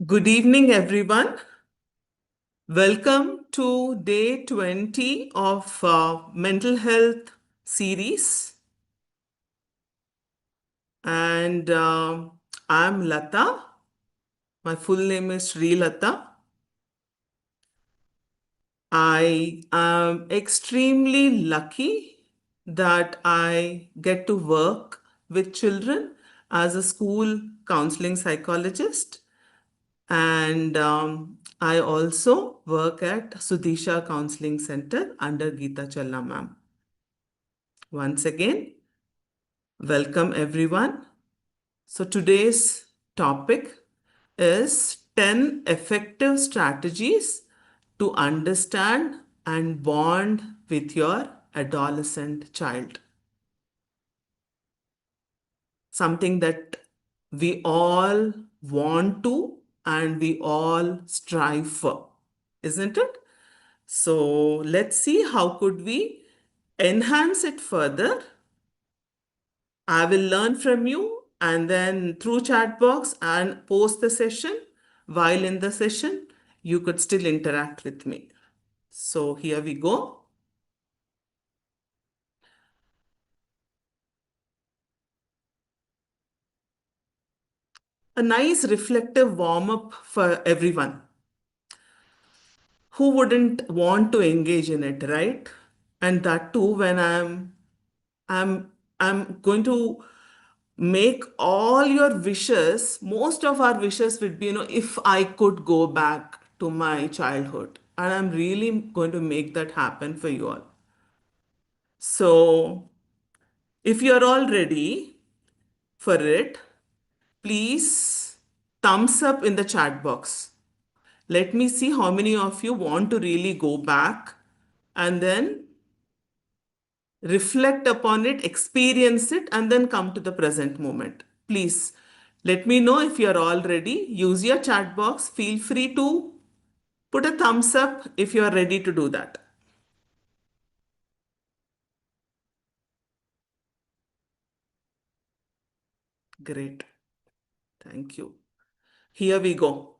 Good evening, everyone. Welcome to day 20 of mental health series. And I'm Latha. My full name is SriLatha. I am extremely lucky that I get to work with children as a school counseling psychologist. And I also work at Sudisha Counseling Center under Geeta Challa ma'am. Once again, welcome everyone. So today's topic is 10 effective strategies to understand and bond with your adolescent child. Something that we all want to and we all strive for, isn't it? So let's see how could we enhance it further. I will learn from you and then through chat box and post the session. While in the session, you could still interact with me. So here we go. A nice reflective warm up for everyone. Who wouldn't want to engage in it, right? And that too when I'm I'm going to make all your wishes, most of our wishes would be, if I could go back to my childhood. And I'm really going to make that happen for you all. So if you're all ready for it, please thumbs up in the chat box. Let me see how many of you want to really go back and then reflect upon it, experience it, and then come to the present moment. Please let me know if you're all ready. Use your chat box. Feel free to put a thumbs up if you're ready to do that. Great. Thank you. Here we go.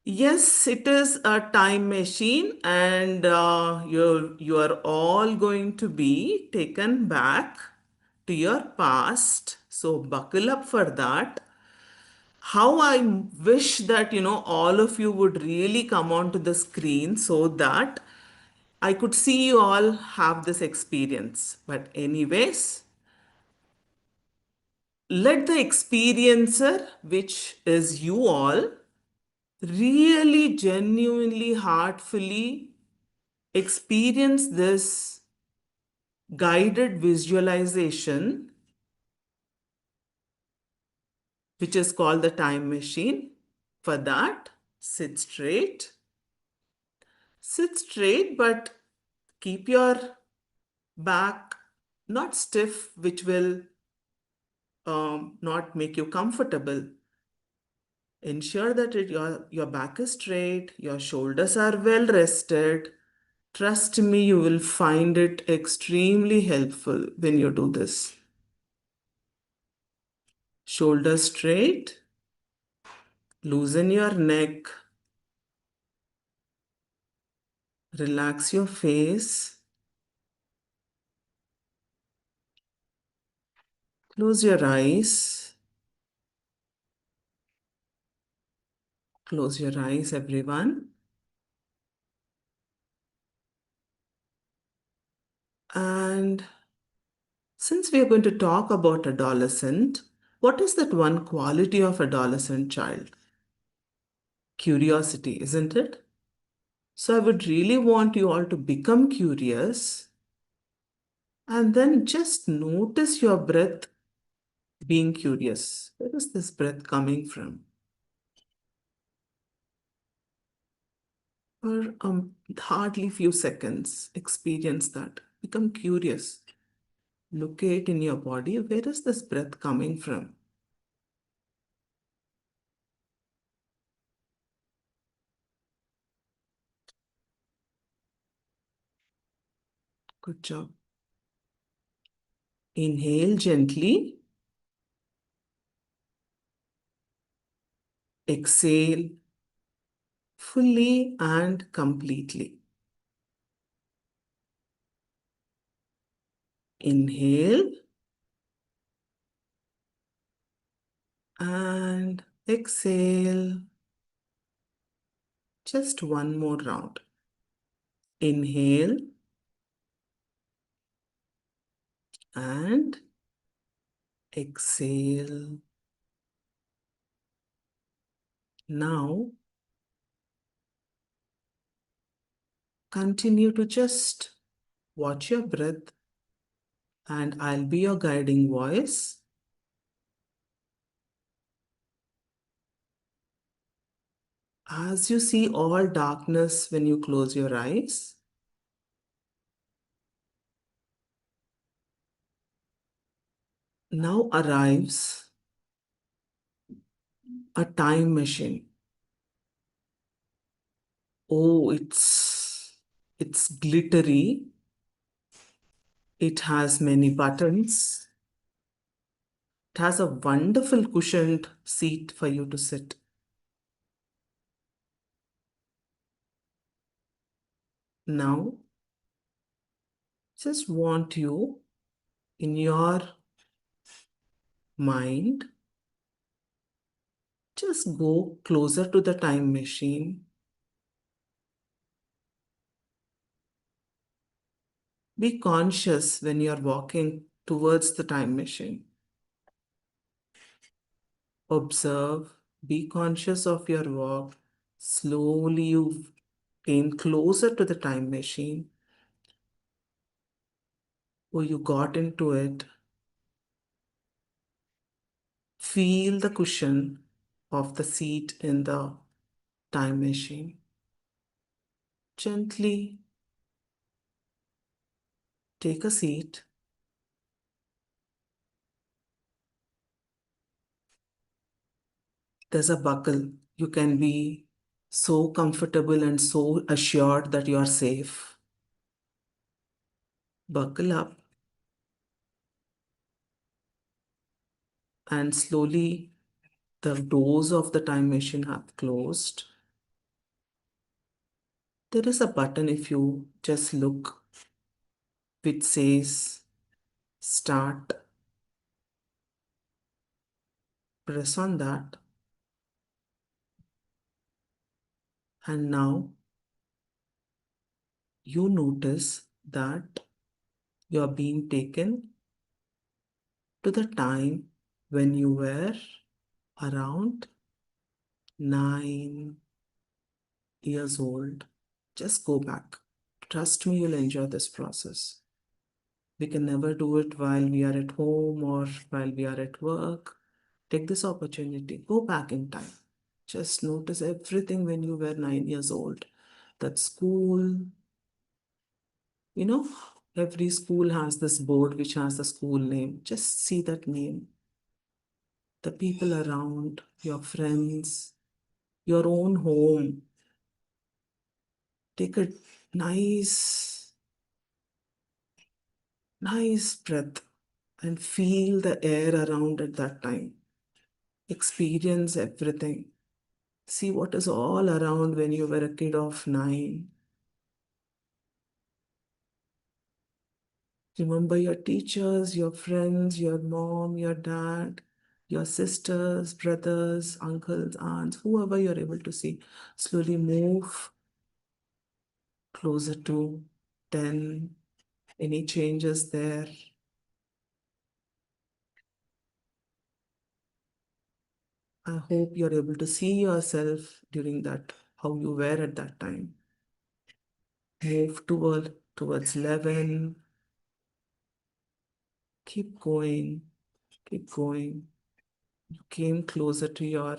Yes, it is a time machine, and you are all going to be taken back to your past. So buckle up for that. How I wish that all of you would really come onto the screen so that I could see you all have this experience. But anyways, let the experiencer, which is you all, really genuinely, heartfully experience this guided visualization, which is called the time machine. For that, sit straight. Sit straight, but keep your back not stiff, which will not make you comfortable. Ensure that your back is straight, your shoulders are well rested. Trust me, you will find it extremely helpful when you do this. Shoulders straight, loosen your neck, relax your face, close your eyes, close your eyes, everyone. And since we are going to talk about adolescent, what is that one quality of adolescent child? Curiosity, isn't it? So I would really want you all to become curious and then just notice your breath being curious. Where is this breath coming from? For hardly few seconds, experience that. Become curious. Locate in your body, where is this breath coming from? Good job. Inhale gently. Exhale fully and completely. Inhale and exhale. Just one more round. Inhale and exhale. Now, continue to just watch your breath, and I'll be your guiding voice. As you see all darkness when you close your eyes, now arrives a time machine. Oh, it's glittery. It has many buttons. It has a wonderful cushioned seat for you to sit. Now, just want you in your mind, just go closer to the time machine. Be conscious when you're walking towards the time machine. Observe, be conscious of your walk. Slowly you came closer to the time machine, or you got into it. Feel the cushion of the seat in the time machine. Gently take a seat. There's a buckle. You can be so comfortable and so assured that you are safe. Buckle up and slowly the doors of the time machine have closed. There is a button if you just look which says start. Press on that. And now you notice that you are being taken to the time when you were around 9 years old. Just go back. Trust me, you'll enjoy this process. We can never do it while we are at home or while we are at work. Take this opportunity. Go back in time. Just notice everything when you were 9 years old. That school, you know, every school has this board which has the school name. Just see that name. The people around, your friends, your own home. Take a nice, nice breath and feel the air around at that time. Experience everything. See what is all around when you were a kid of 9. Remember your teachers, your friends, your mom, your dad, your sisters, brothers, uncles, aunts, whoever you're able to see. Slowly move closer to 10. Any changes there? I hope you're able to see yourself during that, how you were at that time. Move towards 11. Keep going, keep going. You came closer to your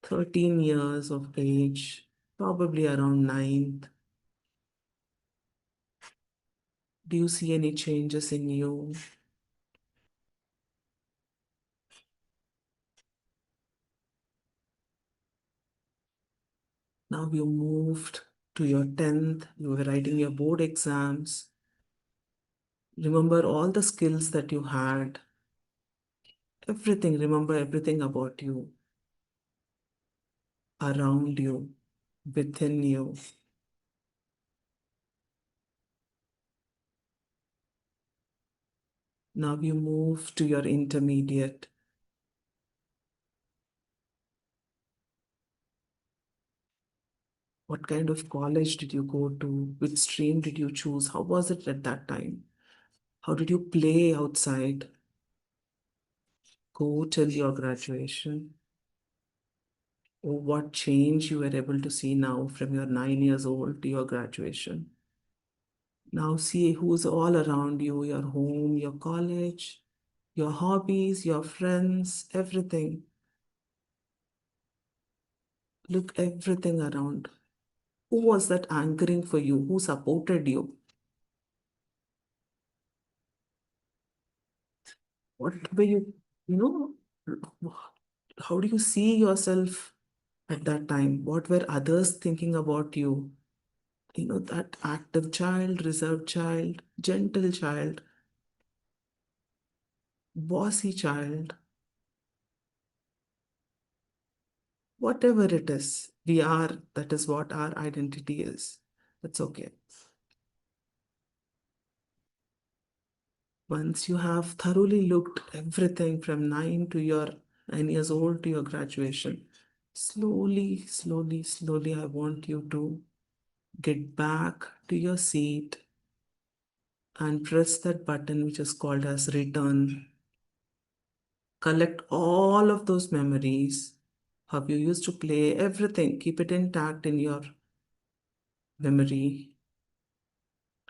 13 years of age, probably around ninth. Do you see any changes in you? Now you moved to your 10th, you were writing your board exams. Remember all the skills that you had. Everything, remember everything about you. around you, within you. Now you move to your intermediate. What kind of college did you go to? Which stream did you choose? How was it at that time? How did you play outside? Go till your graduation. Or what change you were able to see now from your 9 years old to your graduation? Now see who's all around you, your home, your college, your hobbies, your friends, everything. Look everything around. Who was that anchoring for you? Who supported you? What were you know, how do you see yourself at that time? What were others thinking about you? That active child, reserved child, gentle child, bossy child, whatever it is, we are, that is what our identity is. That's okay. Once you have thoroughly looked everything from 9 years old to your graduation, slowly, slowly, slowly, I want you to get back to your seat and press that button which is called as return. Collect all of those memories, how you used to play, everything. Keep it intact in your memory.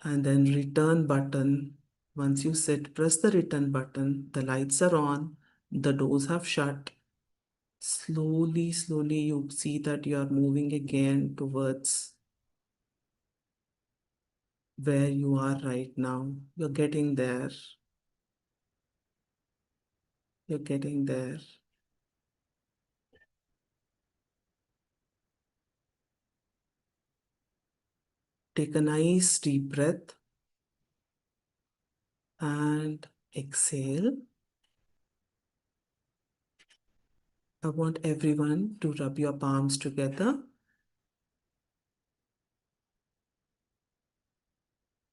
And then return button. Once you sit, press the return button. The lights are on. The doors have shut. Slowly, slowly, you see that you are moving again towards where you are right now. You're getting there. You're getting there. Take a nice deep breath and exhale. I want everyone to rub your palms together.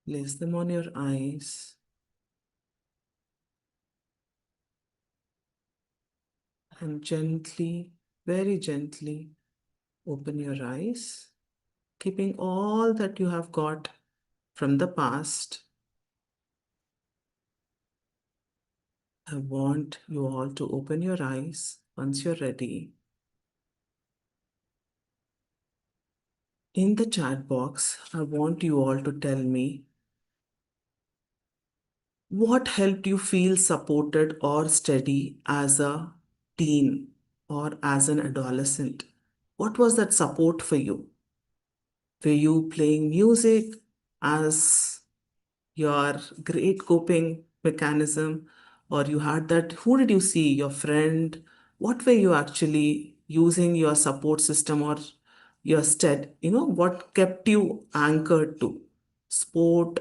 Place them on your eyes and gently, very gently, open your eyes, keeping all that you have got from the past. I want you all to open your eyes once you're ready. In the chat box, I want you all to tell me what helped you feel supported or steady as a teen or as an adolescent. What was that support for you? Were you playing music as your great coping mechanism, or you had that? Who did you see? Your friend? What were you actually using your support system or your stead? What kept you anchored to? Sport,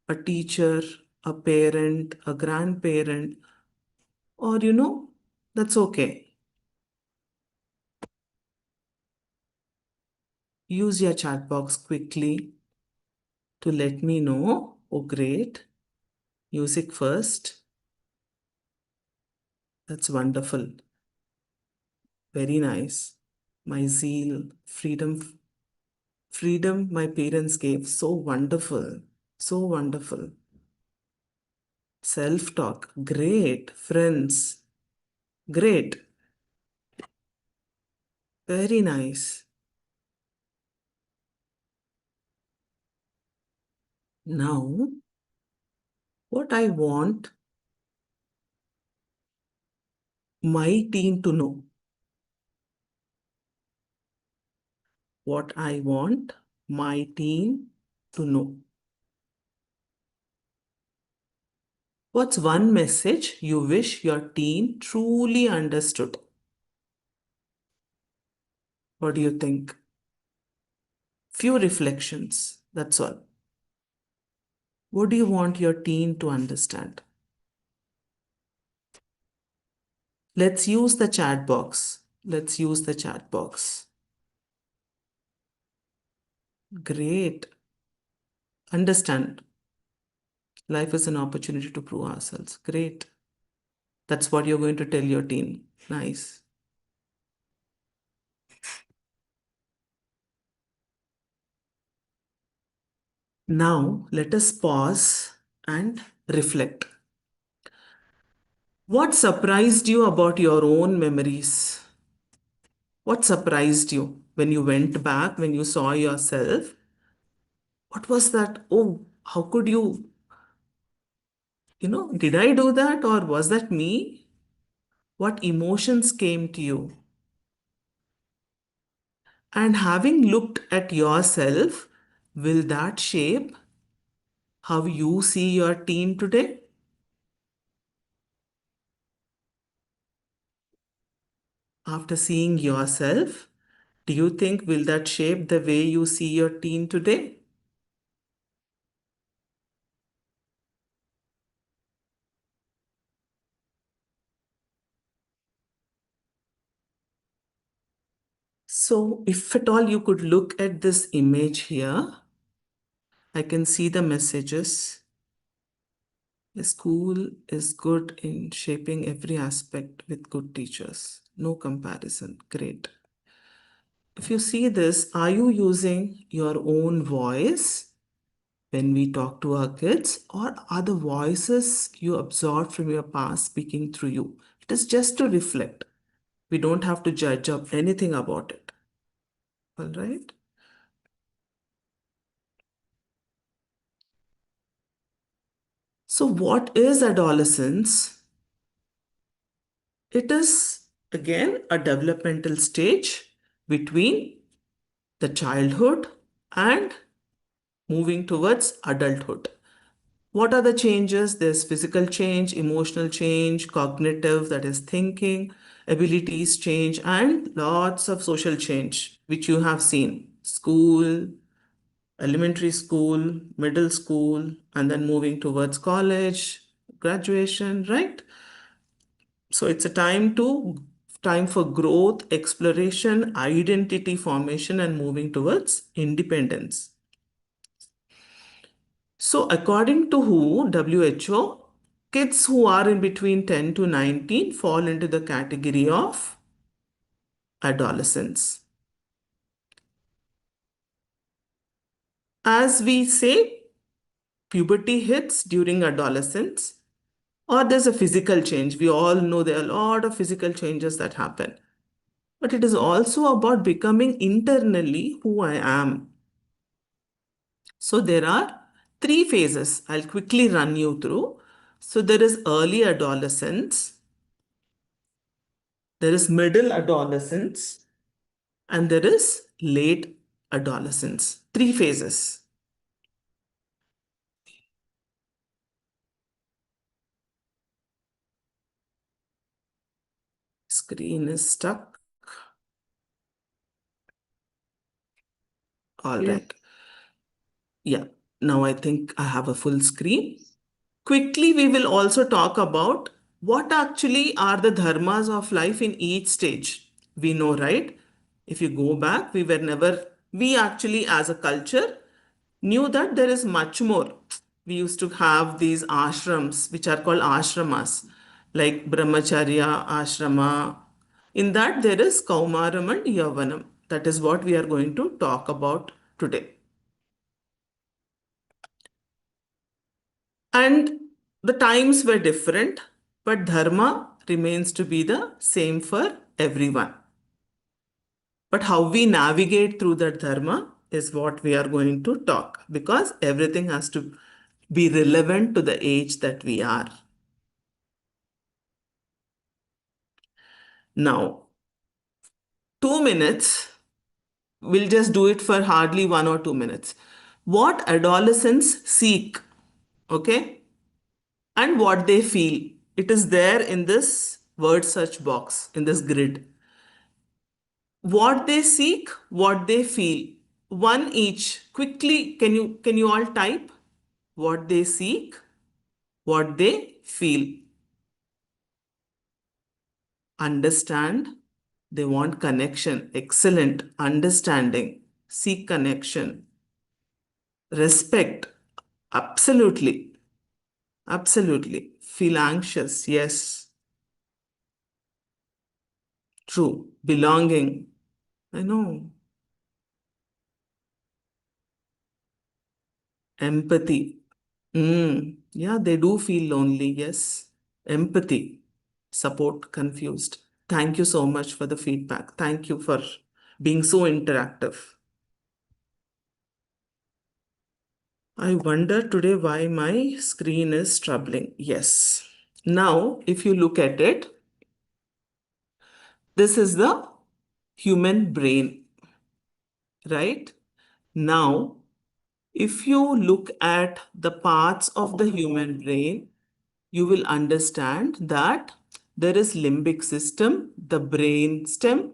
a teacher, a parent, a grandparent, or that's okay. Use your chat box quickly to let me know. Oh, great. Music first. That's wonderful. Very nice. My zeal, freedom my parents gave. So wonderful. So wonderful. Self-talk. Great. Friends. Great. Very nice. Now, what I want my teen to know. What I want my teen to know. What's one message you wish your teen truly understood? What do you think? Few reflections. That's all. What do you want your teen to understand? Let's use the chat box. Let's use the chat box. Great. Understand. Life is an opportunity to prove ourselves. Great. That's what you're going to tell your teen. Nice. Now, let us pause and reflect. What surprised you about your own memories? What surprised you when you went back, when you saw yourself? What was that? Oh, how could you, did I do that or was that me? What emotions came to you? And having looked at yourself, will that shape how you see your teen today? After seeing yourself, do you think will that shape the way you see your teen today? So, if at all you could look at this image here, I can see the messages. The school is good in shaping every aspect with good teachers. No comparison. Great. If you see this, are you using your own voice when we talk to our kids, or are the voices you absorbed from your past speaking through you? It is just to reflect. We don't have to judge up anything about it. All right. So, what is adolescence? It is again a developmental stage between the childhood and moving towards adulthood. What are the changes? There's physical change, emotional change, cognitive, that is thinking, abilities change, and lots of social change, which you have seen. School, elementary school, middle school, and then moving towards college, graduation, right? So it's a time for growth, exploration, identity formation, and moving towards independence. So according to WHO, kids who are in between 10 to 19 fall into the category of adolescents. As we say, puberty hits during adolescence, or there's a physical change. We all know there are a lot of physical changes that happen. But it is also about becoming internally who I am. So there are three phases. I'll quickly run you through. So there is early adolescence, there is middle adolescence, and there is late adolescence. Three phases. Screen is stuck. All Yes. right. Yeah. Now I think I have a full screen. Quickly, we will also talk about what actually are the dharmas of life in each stage. We know, right? If you go back, we actually as a culture knew that there is much more. We used to have these ashrams, which are called ashramas, like Brahmacharya ashrama. In that, there is Kaumaram and Yavanam. That is what we are going to talk about today. And the times were different, but dharma remains to be the same for everyone. But how we navigate through that dharma is what we are going to talk, because everything has to be relevant to the age that we are. Now, 2 minutes, we'll just do it for hardly 1 or 2 minutes. What adolescents seek, okay, and what they feel. It is there in this word search box, in this grid. What they seek, what they feel. One each. Quickly, can you all type? What they seek, what they feel. Understand. They want connection. Excellent. Understanding. Seek connection. Respect. Absolutely. Absolutely. Feel anxious. Yes. True. Belonging. I know. Empathy. Yeah, they do feel lonely. Yes. Empathy. Support. Confused. Thank you so much for the feedback. Thank you for being so interactive. I wonder today why my screen is troubling. Yes. Now, if you look at it, this is the human brain, right? Now, if you look at the parts of the human brain, you will understand that there is limbic system, the brain stem,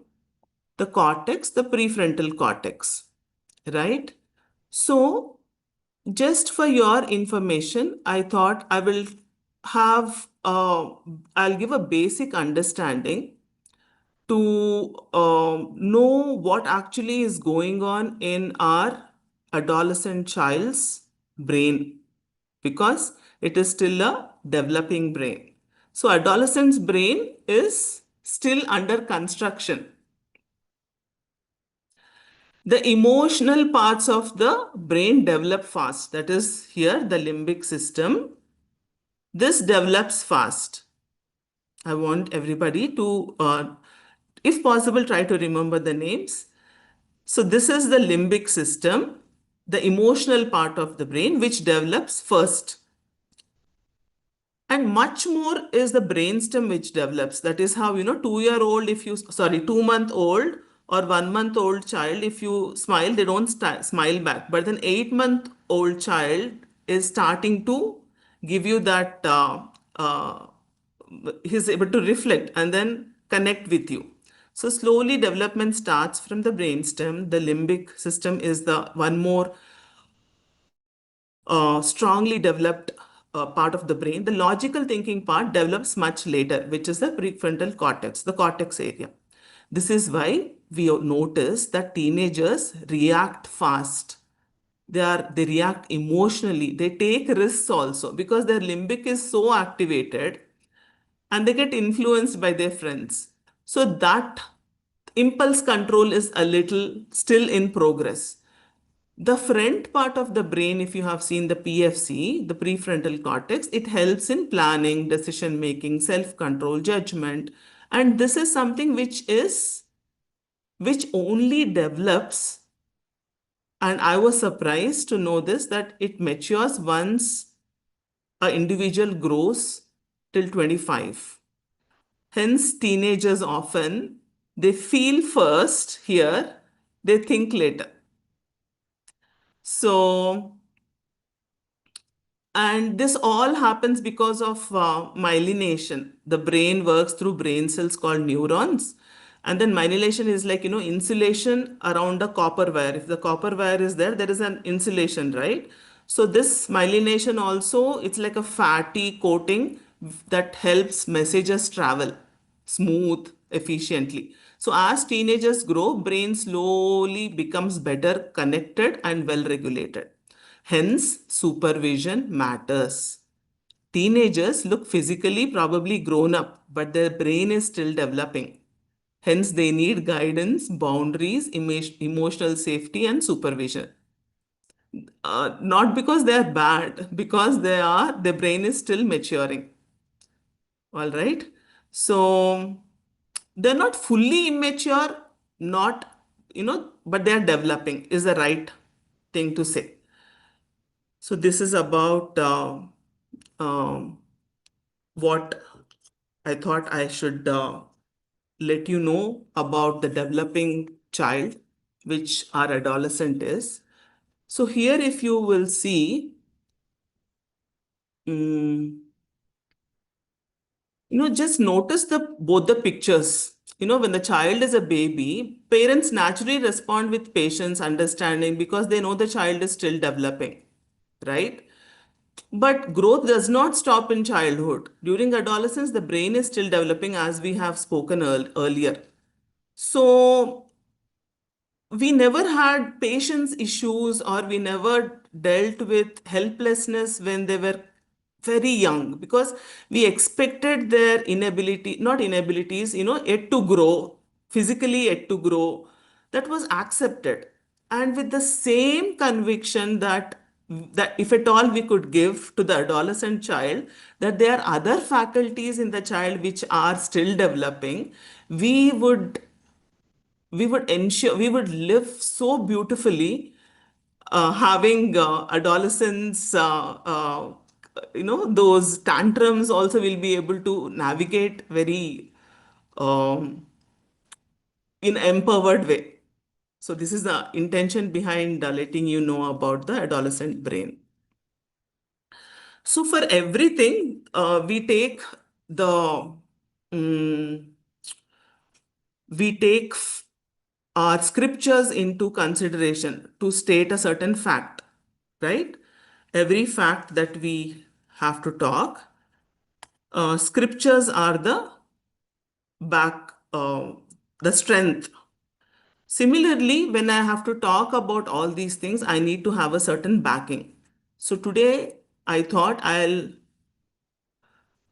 the cortex, the prefrontal cortex, right? So, just for your information, I thought I will I'll give a basic understanding to know what actually is going on in our adolescent child's brain because it is still a developing brain. So, adolescent's brain is still under construction. The emotional parts of the brain develop fast. That is here the limbic system. This develops fast. I want everybody to, if possible, try to remember the names. So, this is the limbic system, the emotional part of the brain, which develops first. And much more is the brainstem which develops. That is how, 2-year old, if you, sorry, 2-month old or 1-month old child, if you smile, they don't smile back. But then 8-month old child is starting to give you that, he's able to reflect and then connect with you. So slowly development starts from the brainstem. The limbic system is the one more strongly developed part of the brain. The logical thinking part develops much later, which is the prefrontal cortex, the cortex area. This is why we notice that teenagers react fast. They react emotionally. They take risks also because their limbic is so activated and they get influenced by their friends. So that impulse control is a little still in progress. The front part of the brain, if you have seen the PFC, the prefrontal cortex, it helps in planning, decision making, self control, judgment. And this is something which only develops. And I was surprised to know this that it matures once an individual grows till 25. Hence, teenagers often they feel first here, they think later. So and this all happens because of myelination. The brain works through brain cells called neurons. And then myelination is like, insulation around a copper wire. If the copper wire is there, there is an insulation, right? So this myelination also, it's like a fatty coating that helps messages travel smooth, efficiently. So as teenagers grow, brain slowly becomes better connected and well regulated. Hence, supervision matters. Teenagers look physically probably grown up, but their brain is still developing. Hence, they need guidance, boundaries, emotional safety, and supervision. Not because they are bad, because their brain is still maturing. All right. So they're not fully immature, not, but they're developing, is the right thing to say. So this is about um, what I thought I should let you know about the developing child, which our adolescent is. So here, if you will see, mm, just notice the both the pictures. When the child is a baby, parents naturally respond with patience, understanding because they know the child is still developing, right? But growth does not stop in childhood. During adolescence, the brain is still developing, as we have spoken earlier. So, we never had patience issues, or we never dealt with helplessness when they were very young, because we expected their inability, not inabilities, yet to grow, physically yet to grow. That was accepted. And with the same conviction that if at all we could give to the adolescent child, that there are other faculties in the child which are still developing, we would we would ensure we would live so beautifully, having adolescents, those tantrums also will be able to navigate very um, in empowered way. So this is the intention behind letting you know about the adolescent brain. So for everything, we take the mm, we take our scriptures into consideration to state a certain fact, right? Every fact that we have to talk, scriptures are back, the strength. Similarly, when I have to talk about all these things, I need to have a certain backing. So today, I thought I'll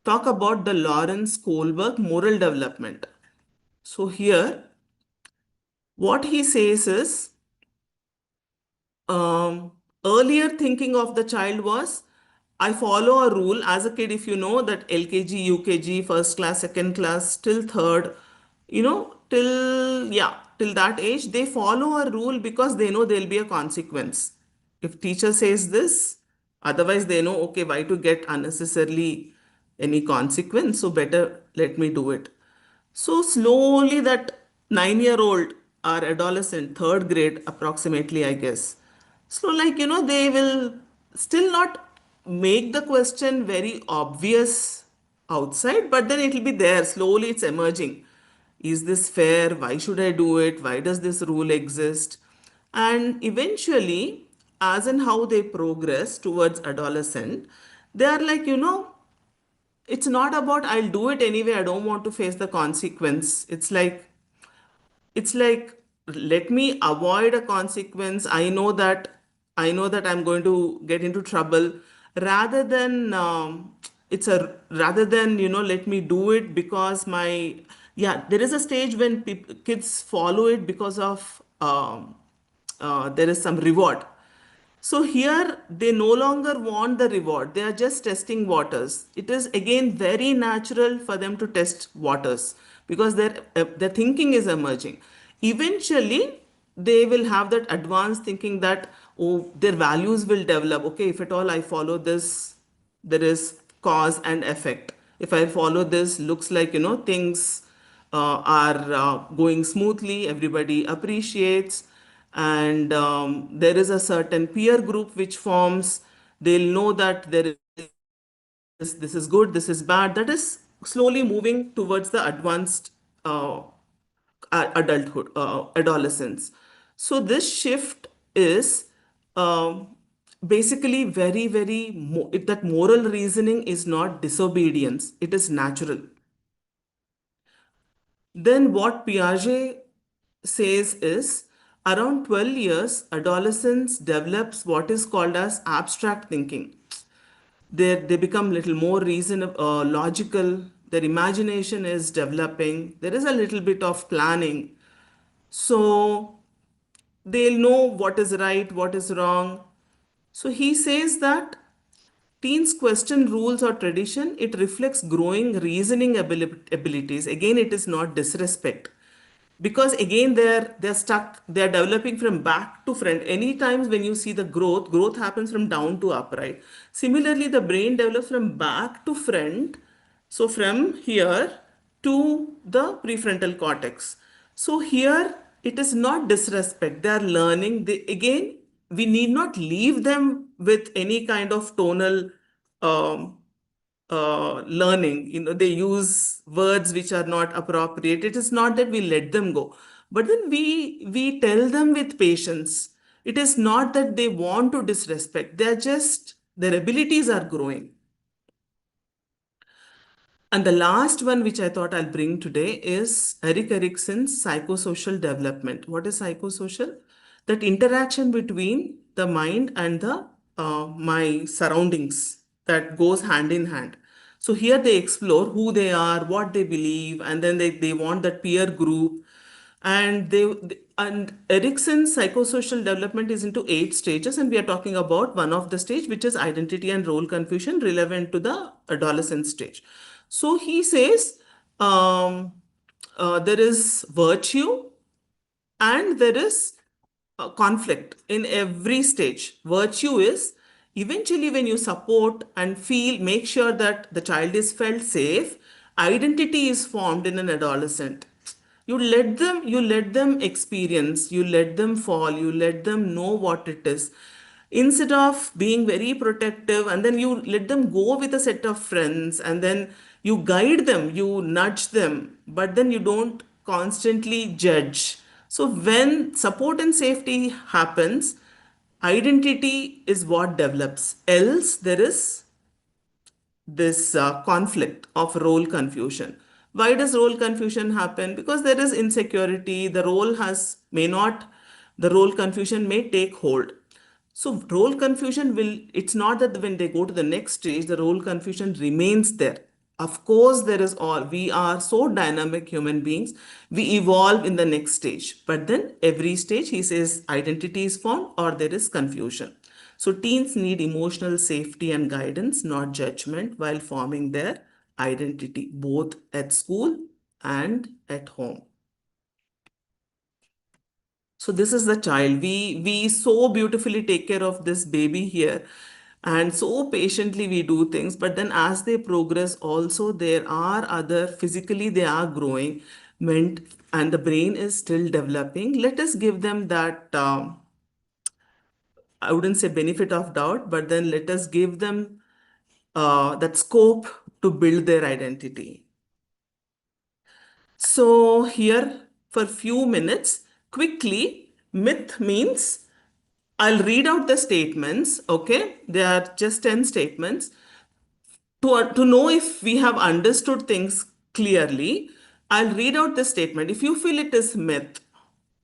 talk about the Lawrence Kohlberg moral development. So here, what he says is, um, earlier thinking of the child was, I follow a rule as a kid. If you know that LKG, UKG, first class, second class, till third, till, yeah, till that age, they follow a rule because they know there'll be a consequence. If teacher says this, otherwise they know, okay, why to get unnecessarily any consequence, so better let me do it. So slowly that 9-year-old or adolescent, third grade approximately, I guess. So they will still not make the question very obvious outside, but then it will be there. Slowly it's emerging. Is this fair? Why should I do it? Why does this rule exist? And eventually, as in how they progress towards adolescent, they are like, it's not about I'll do it anyway, I don't want to face the consequence. It's like let me avoid a consequence. I know that I'm going to get into trouble, rather than rather than let me do it because my, yeah, there is a stage when kids follow it because of there is some reward. So here they no longer want the reward. They are just testing waters. It is again very natural for them to test waters because their thinking is emerging. Eventually, they will have that advanced thinking that, oh, their values will develop. Okay, if at all I follow this, there is cause and effect. If I follow this, looks like things are going smoothly. Everybody appreciates, and there is a certain peer group which forms. They'll know that there is this is good, this is bad. That is slowly moving towards the advanced adulthood, adolescence. So this shift is um, basically very, very that moral reasoning is not disobedience; it is natural. Then what Piaget says is, around 12 years, adolescence develops what is called as abstract thinking. They become little more reasonable, logical. Their imagination is developing. There is a little bit of planning. So they'll know what is right, what is wrong. So he says that teens question rules or tradition, it reflects growing reasoning abilities. Again, it is not disrespect. Because again, they're stuck, they're developing from back to front. Any times when you see the growth happens from down to up, right? Similarly, the brain develops from back to front. So from here to the prefrontal cortex. So here it is not disrespect. They are learning. Again, we need not leave them with any kind of tonal um, learning. They use words which are not appropriate. It is not that we let them go, but then we tell them with patience. It is not that they want to disrespect. They're just their abilities are growing. And the last one, which I thought I'll bring today, is Erik Erikson's psychosocial development. What is psychosocial? That interaction between the mind and the my surroundings that goes hand in hand. So here they explore who they are, what they believe, and then they want that peer group. And Erikson's psychosocial development is into 8 stages, and we are talking about one of the stage, which is identity and role confusion relevant to the adolescent stage. So he says um, there is virtue and there is conflict in every stage. Virtue is eventually when you support and feel, make sure that the child is felt safe, identity is formed in an adolescent. You let them experience, you let them fall, you let them know what it is. Instead of being very protective, and then you let them go with a set of friends, and then you guide them, you nudge them, but then you don't constantly judge. So when support and safety happens, identity is what develops. Else there is this conflict of role confusion. Why does role confusion happen? Because there is insecurity. The role confusion may take hold. So role confusion will, it's not that when they go to the next stage, the role confusion remains there. Of course, we are so dynamic human beings, we evolve in the next stage. But then every stage, he says, identity is formed or there is confusion. So teens need emotional safety and guidance, not judgment, while forming their identity, both at school and at home. So this is the child. We so beautifully take care of this baby here, and so patiently we do things. But then as they progress, also there are other physically they are growing, meant and the brain is still developing. Let us give them that. I wouldn't say benefit of doubt, but then let us give them that scope to build their identity. So here for few minutes, quickly, myth means I'll read out the statements, okay? They are just 10 statements. To know if we have understood things clearly, I'll read out the statement. If you feel it is myth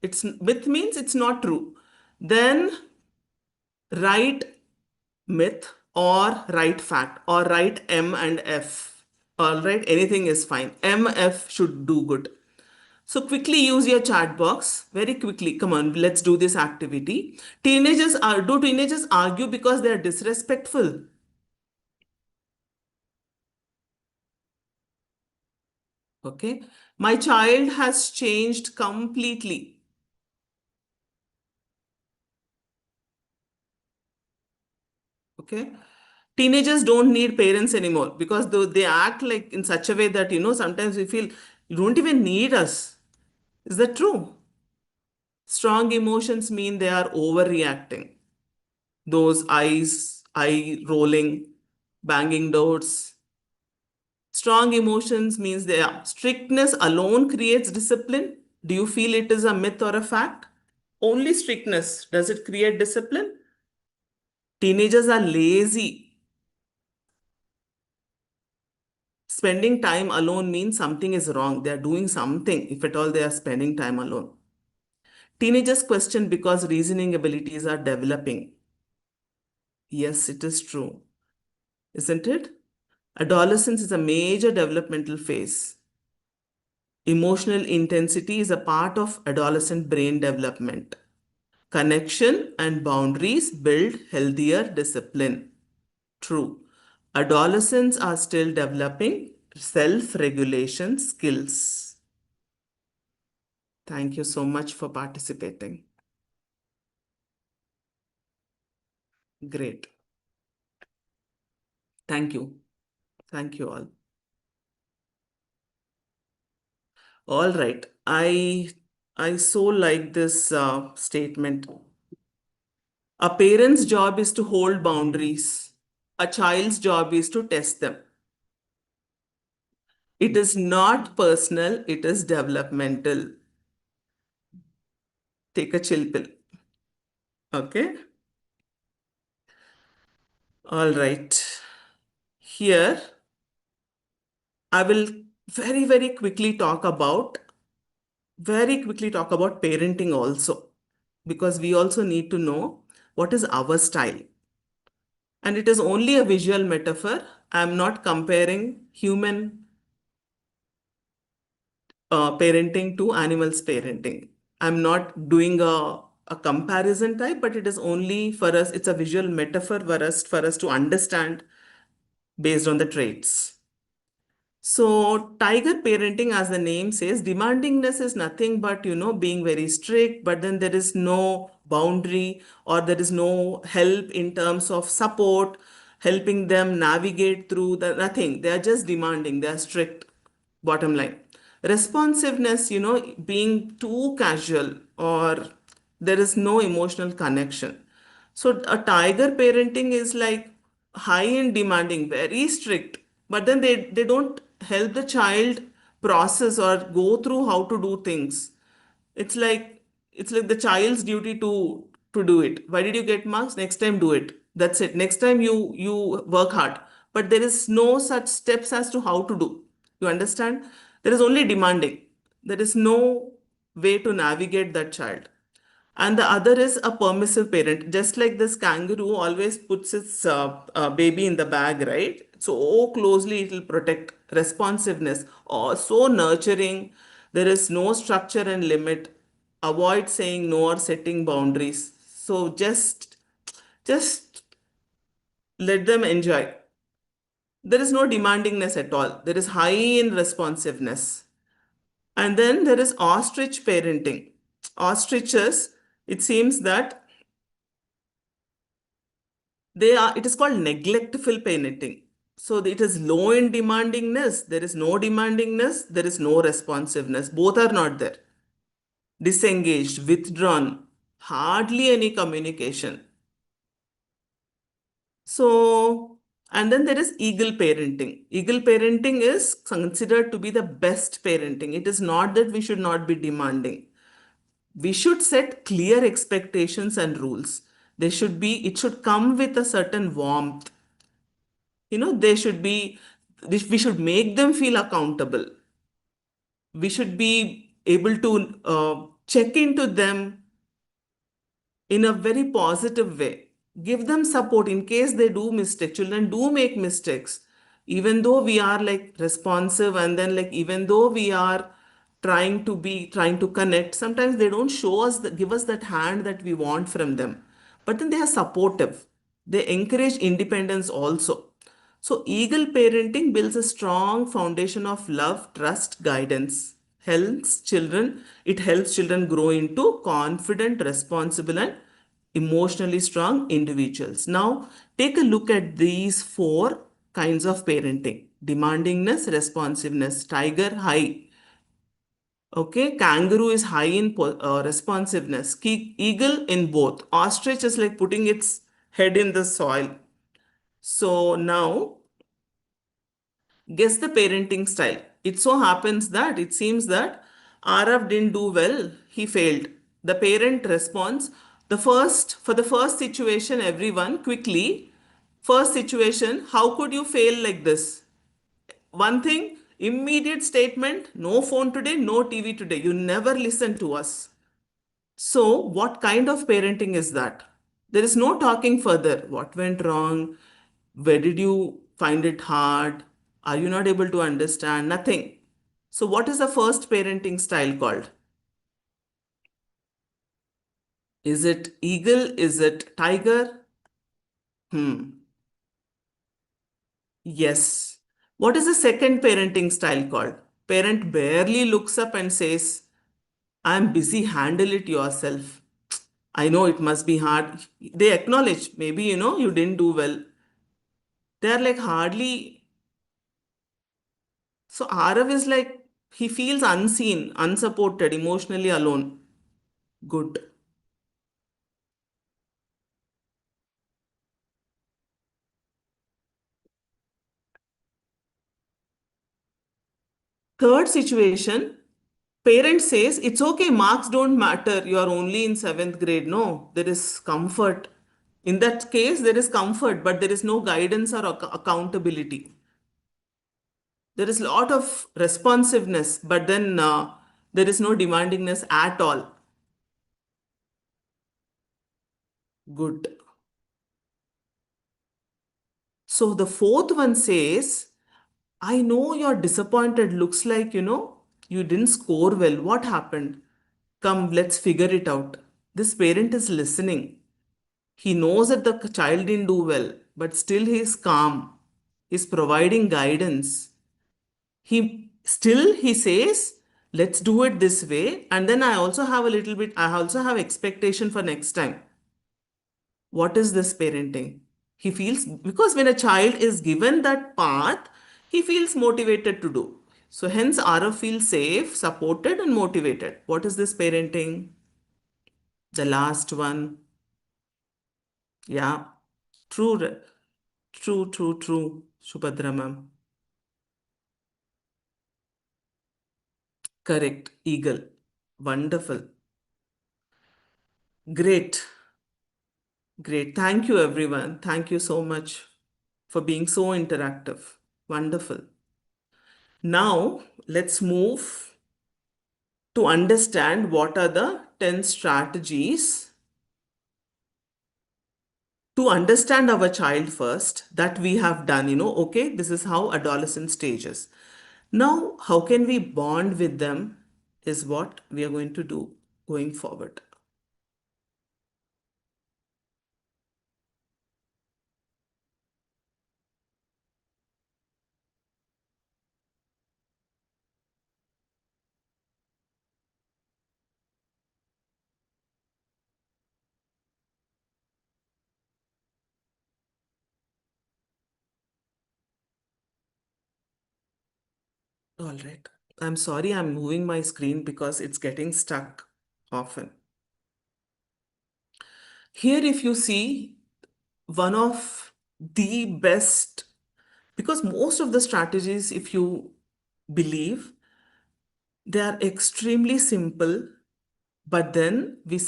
means it's not true. Then write myth or write fact or write M and F. All right, anything is fine. MF should do good. So quickly use your chat box. Very quickly. Come on, let's do this activity. Do teenagers argue because they are disrespectful? Okay. My child has changed completely. Okay. Teenagers don't need parents anymore because they act like in such a way that, sometimes we feel you don't even need us. Is that true? Strong emotions mean they are overreacting. Those eye rolling, banging doors. Strong emotions means strictness alone creates discipline. Do you feel it is a myth or a fact? Only strictness. Does it create discipline? Teenagers are lazy. Spending time alone means something is wrong. They are doing something, if at all they are spending time alone. Teenagers question because reasoning abilities are developing. Yes, it is true. Isn't it? Adolescence is a major developmental phase. Emotional intensity is a part of adolescent brain development. Connection and boundaries build healthier discipline. True. Adolescents are still developing self regulation skills. Thank you so much for participating. Great. Thank you. Thank you all. All right. I so like this statement. A parent's job is to hold boundaries. A child's job is to test them. It is not personal, it is developmental. Take a chill pill. Okay. All right. Here, I will very, very quickly talk about parenting also, because we also need to know what is our style. And it is only a visual metaphor. I'm not comparing human parenting to animals parenting. I'm not doing a comparison type, but it is only for us, it's a visual metaphor for us to understand based on the traits. So, tiger parenting, as the name says, demandingness is nothing but, being very strict, but then there is no boundary or there is no help in terms of support, helping them navigate through the nothing. They are just demanding, they are strict, bottom line. Responsiveness, being too casual or there is no emotional connection. So a tiger parenting is like high in demanding, very strict, but then they don't help the child process or go through how to do things. It's like it's like the child's duty to do it. Why did you get marks? Next time do it. That's it. Next time you work hard. But there is no such steps as to how to do. You understand? There is only demanding. There is no way to navigate that child. And the other is a permissive parent. Just like this kangaroo always puts its baby in the bag, right? So closely it will protect. Responsiveness, or so nurturing. There is no structure and limit. Avoid saying no or setting boundaries. So just let them enjoy. There is no demandingness at all. There is high in responsiveness. And then there is ostrich parenting. Ostriches, it seems that it is called neglectful parenting. So it is low in demandingness, there is no demandingness, there is no responsiveness, both are not there. Disengaged, withdrawn, hardly any communication. So, and then there is eagle parenting. Eagle parenting is considered to be the best parenting. It is not that we should not be demanding. We should set clear expectations and rules. It should come with a certain warmth. They should be, we should make them feel accountable. We should be able to check into them in a very positive way. Give them support in case they do mistake. Children do make mistakes. Even though we are like responsive, and then like even though we are trying to connect, sometimes they don't show us give us that hand that we want from them. But then they are supportive. They encourage independence also. So eagle parenting builds a strong foundation of love, trust, guidance. It helps children grow into confident, responsible, and emotionally strong individuals. Now, take a look at these four kinds of parenting: demandingness, responsiveness, tiger, high. Okay, kangaroo is high in responsiveness, eagle in both, ostrich is like putting its head in the soil. So, now guess the parenting style. It so happens that it seems that Arav didn't do well, he failed. The parent responds, for the first situation, everyone quickly, first situation, how could you fail like this? One thing, immediate statement, no phone today, no TV today. You never listen to us. So, what kind of parenting is that? There is no talking further. What went wrong? Where did you find it hard? Are you not able to understand? Nothing. So, what is the first parenting style called? Is it eagle? Is it tiger? Hmm. Yes. What is the second parenting style called? Parent barely looks up and says, I'm busy, handle it yourself. I know it must be hard. They acknowledge, maybe, you didn't do well. They're like hardly. So Arav is like, he feels unseen, unsupported, emotionally alone. Good. Third situation, parent says, it's okay, marks don't matter. You are only in seventh grade. No, there is comfort. In that case, there is comfort, but there is no guidance or accountability. There is a lot of responsiveness, but then there is no demandingness at all. Good. So the fourth one says, I know you're disappointed. Looks like, you didn't score well. What happened? Come, let's figure it out. This parent is listening. He knows that the child didn't do well, but still he is calm. He's providing guidance. He says, let's do it this way. And then I also have expectation for next time. What is this parenting? He feels, because when a child is given that path, he feels motivated to do. So hence Arav feels safe, supported, and motivated. What is this parenting? The last one. Yeah. True. True, true, true. Subhadra ma'am. Correct. Eagle. Wonderful. Great. Great. Thank you, everyone. Thank you so much for being so interactive. Wonderful. Now, let's move to understand what are the 10 strategies to understand our child first that we have done. Okay, this is how adolescent stages. Now, how can we bond with them is what we are going to do going forward. All right. I'm sorry, I'm moving my screen because it's getting stuck often. Here, if you see one of the best, because most of the strategies, if you believe, they are extremely simple, but then we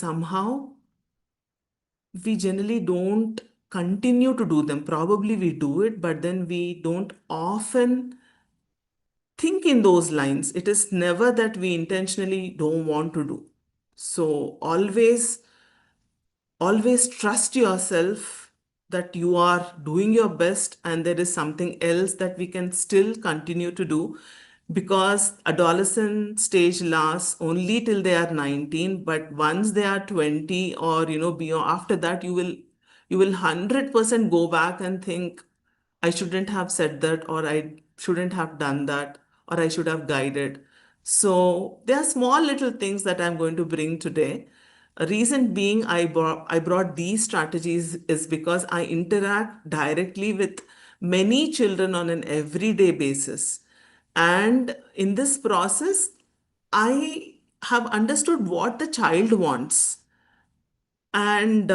generally don't continue to do them. Probably we do it, but then we don't often think in those lines. It is never that we intentionally don't want to do. So always trust yourself that you are doing your best and there is something else that we can still continue to do, because adolescent stage lasts only till they are 19, but once they are 20 or beyond, after that you will 100% go back and think, I shouldn't have said that, or I shouldn't have done that, or I should have guided. So there are small little things that I'm going to bring today. A reason being I brought these strategies is because I interact directly with many children on an everyday basis. And in this process, I have understood what the child wants. And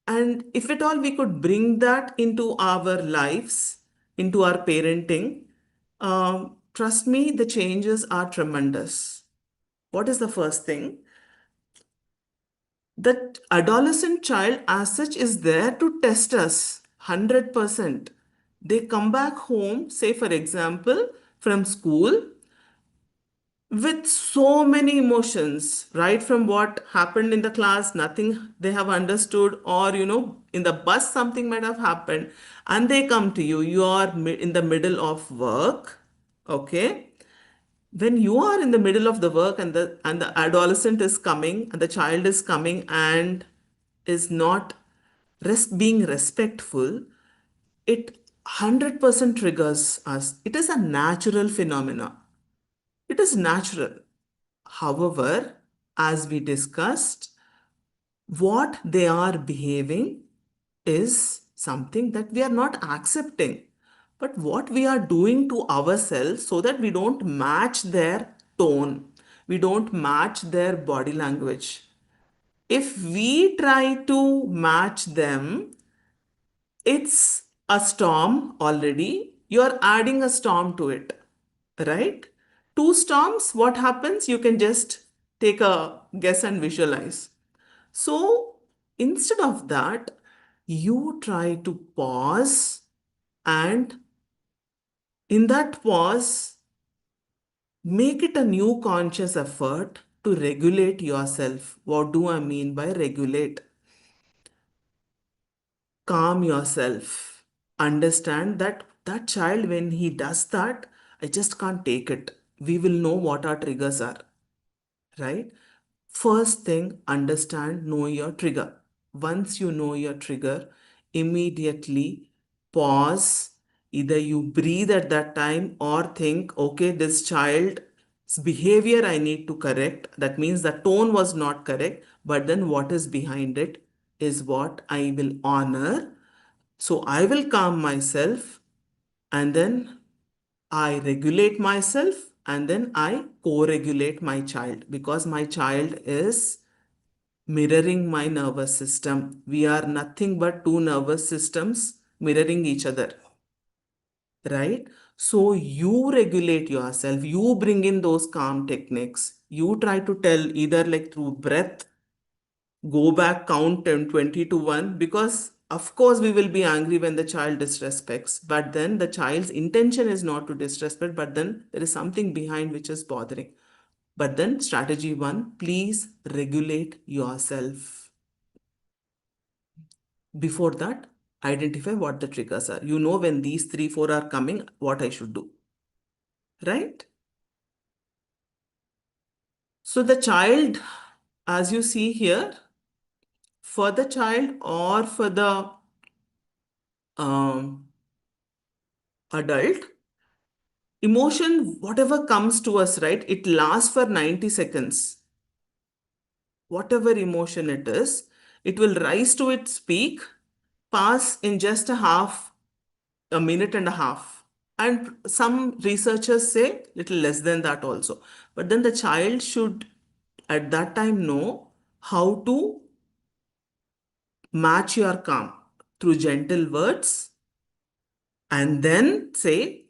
and if at all we could bring that into our lives, into our parenting, trust me, the changes are tremendous. What is the first thing? That adolescent child, as such, is there to test us 100%. They come back home, say, for example, from school, with so many emotions, right from what happened in the class, nothing they have understood, or in the bus something might have happened, and they come to you. You are in the middle of work, okay? When you are in the middle of the work and the adolescent is coming and the child is coming and is not being respectful, it 100% triggers us. It is a natural phenomena. It is natural. However, as we discussed, what they are behaving is something that we are not accepting. But what we are doing to ourselves so that we don't match their tone, we don't match their body language. If we try to match them, it's a storm already. You're adding a storm to it, right? Two storms, what happens? You can just take a guess and visualize. So instead of that, you try to pause and In that pause, make it a new conscious effort to regulate yourself. What do I mean by regulate? Calm yourself. Understand that that child, when he does that, I just can't take it. We will know what our triggers are, right? First thing, understand, know your trigger. Once you know your trigger, immediately pause. Either you breathe at that time or think, okay, this child's behavior I need to correct. That means the tone was not correct, but then what is behind it is what I will honor. So I will calm myself, and then I regulate myself, and then I co regulate my child, because my child is mirroring my nervous system. We are nothing but two nervous systems mirroring each other, right? So you regulate yourself, you bring in those calm techniques. You try to tell either like through breath, go back, count 10, 20 to 1, because of course we will be angry when the child disrespects, but then the child's intention is not to disrespect, but then there is something behind which is bothering. But then strategy 1, please regulate yourself. Before that, identify what the triggers are. You know when these 3, 4 are coming, what I should do, right? So the child, as you see here, for the child or for the um, adult, emotion, whatever comes to us, right, it lasts for 90 seconds. Whatever emotion it is, it will rise to its peak, pass in just a minute and a half. And some researchers say little less than that also. But then the child should at that time know how to match your calm through gentle words, and then say,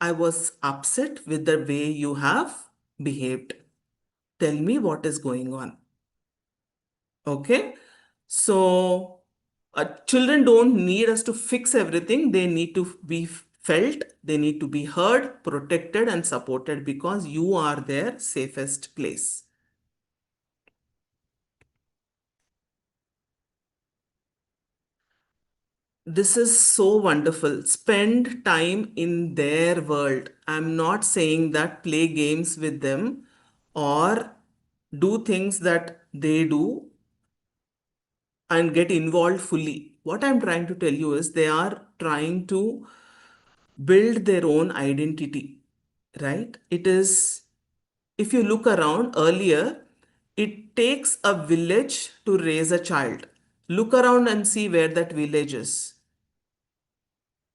I was upset with the way you have behaved. Tell me what is going on. Okay? So, children don't need us to fix everything. They need to be felt, they need to be heard, protected, and supported, because you are their safest place. This is so wonderful. Spend time in their world. I'm not saying that play games with them or do things that they do and get involved fully. What I'm trying to tell you is they are trying to build their own identity, right? It is, if you look around earlier, it takes a village to raise a child. Look around and see where that village is.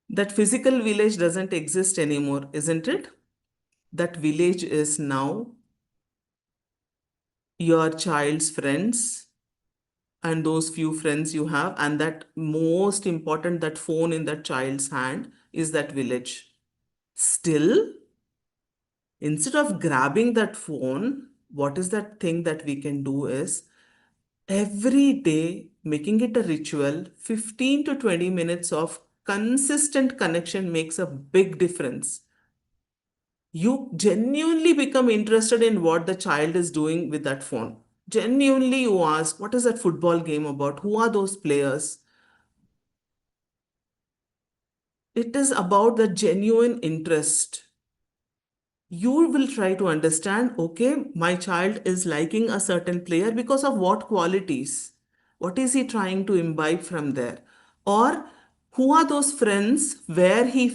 That physical village doesn't exist anymore, isn't it? That village is now your child's friends and those few friends you have, and that most important, that phone in that child's hand is that village. Still, instead of grabbing that phone, what is that thing that we can do is every day making it a ritual, 15 to 20 minutes of consistent connection makes a big difference. You genuinely become interested in what the child is doing with that phone. Genuinely, you ask, what is that football game about? Who are those players? It is about the genuine interest. You will try to understand, okay, my child is liking a certain player because of what qualities? What is he trying to imbibe from there? Or who are those friends where he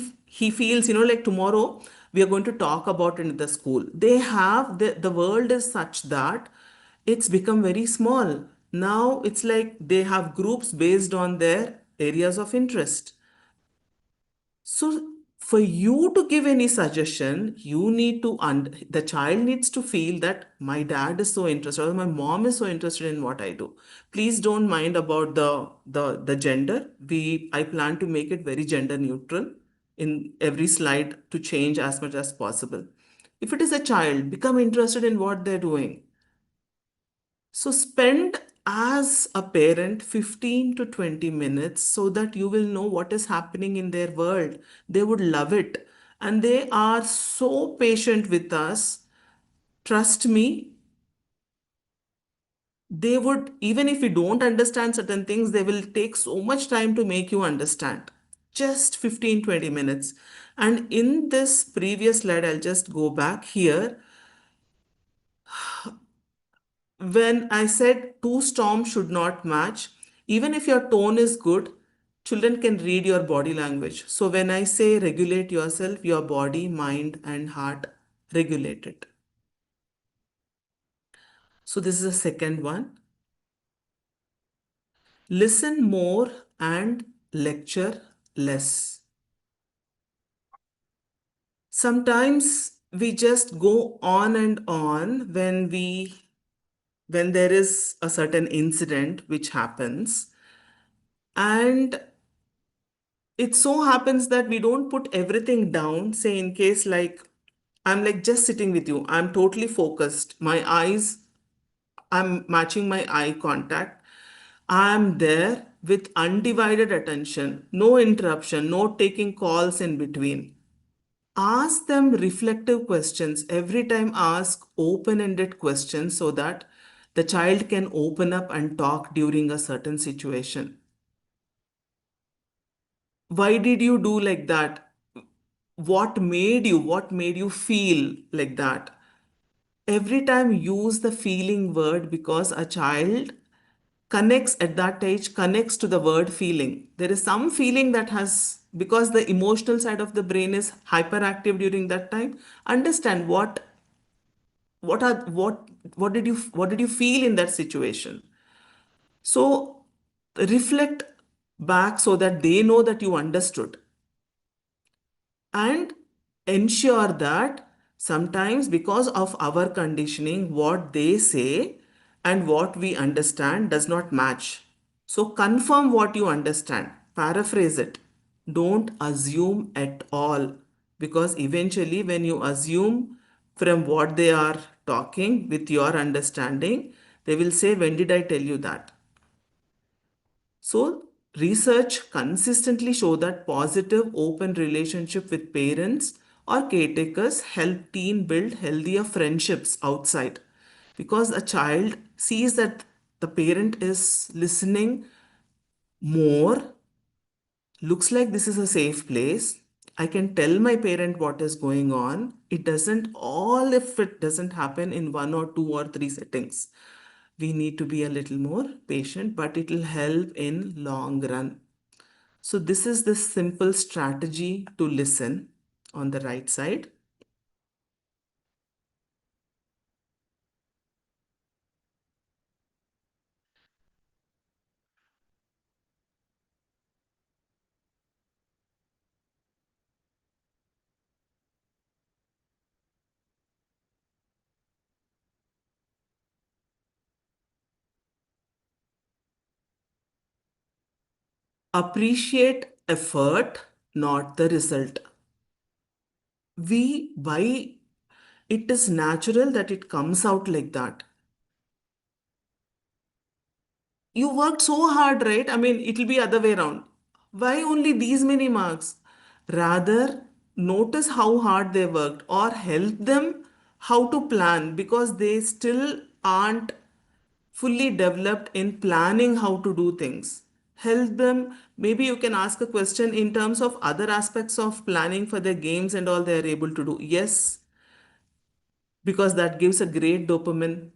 feels, like tomorrow we are going to talk about it in the school. They have the world is such that it's become very small. Now it's like they have groups based on their areas of interest. So, for you to give any suggestion, you need to, the child needs to feel that my dad is so interested or my mom is so interested in what I do. Please don't mind about the gender. I plan to make it very gender neutral in every slide to change as much as possible. If it is a child, become interested in what they're doing. So spend as a parent 15 to 20 minutes so that you will know what is happening in their world. They would love it. and they are so patient with us. Trust me, they would, even if you don't understand certain things, they will take so much time to make you understand. Just 15-20 minutes. And in this previous slide, I'll just go back here. When I said two storms should not match, even if your tone is good, children can read your body language. So when I say regulate yourself, your body, mind, and heart regulate it. So this is the second one. Listen more and lecture less. Sometimes we just go on and on when there is a certain incident which happens, and it so happens that we don't put everything down. Say, in case like I'm like just sitting with you, I'm totally focused, my eyes, I'm matching my eye contact, I'm there with undivided attention, no interruption, no taking calls in between. Ask them reflective questions. Every time, ask open ended questions so that the child can open up and talk during a certain situation. Why did you do like that? What made you feel like that? Every time use the feeling word, because a child connects at that age, connects to the word feeling. There is some feeling that has, because the emotional side of the brain is hyperactive during that time. Understand what did you feel in that situation. So reflect back so that they know that you understood, and ensure that sometimes, because of our conditioning, what they say and what we understand does not match. So confirm what you understand, paraphrase it. Don't assume at all, because eventually when you assume from what they are talking with your understanding, they will say, when did I tell you that? So, research consistently show that positive open relationship with parents or caretakers help teen build healthier friendships outside, because a child sees that the parent is listening more, looks like this is a safe place. I can tell my parent what is going on. It doesn't, all if it doesn't happen in one or two or three settings. We need to be a little more patient, but it will help in long run. So this is the simple strategy to listen on the right side. Appreciate effort, not the result. Why it is natural that it comes out like that. You worked so hard, right? I mean, it'll be other way around. Why only these many marks? Rather, notice how hard they worked, or help them how to plan, because they still aren't fully developed in planning how to do things. Help them. Maybe you can ask a question in terms of other aspects of planning for their games and all they are able to do. Yes, because that gives a great dopamine.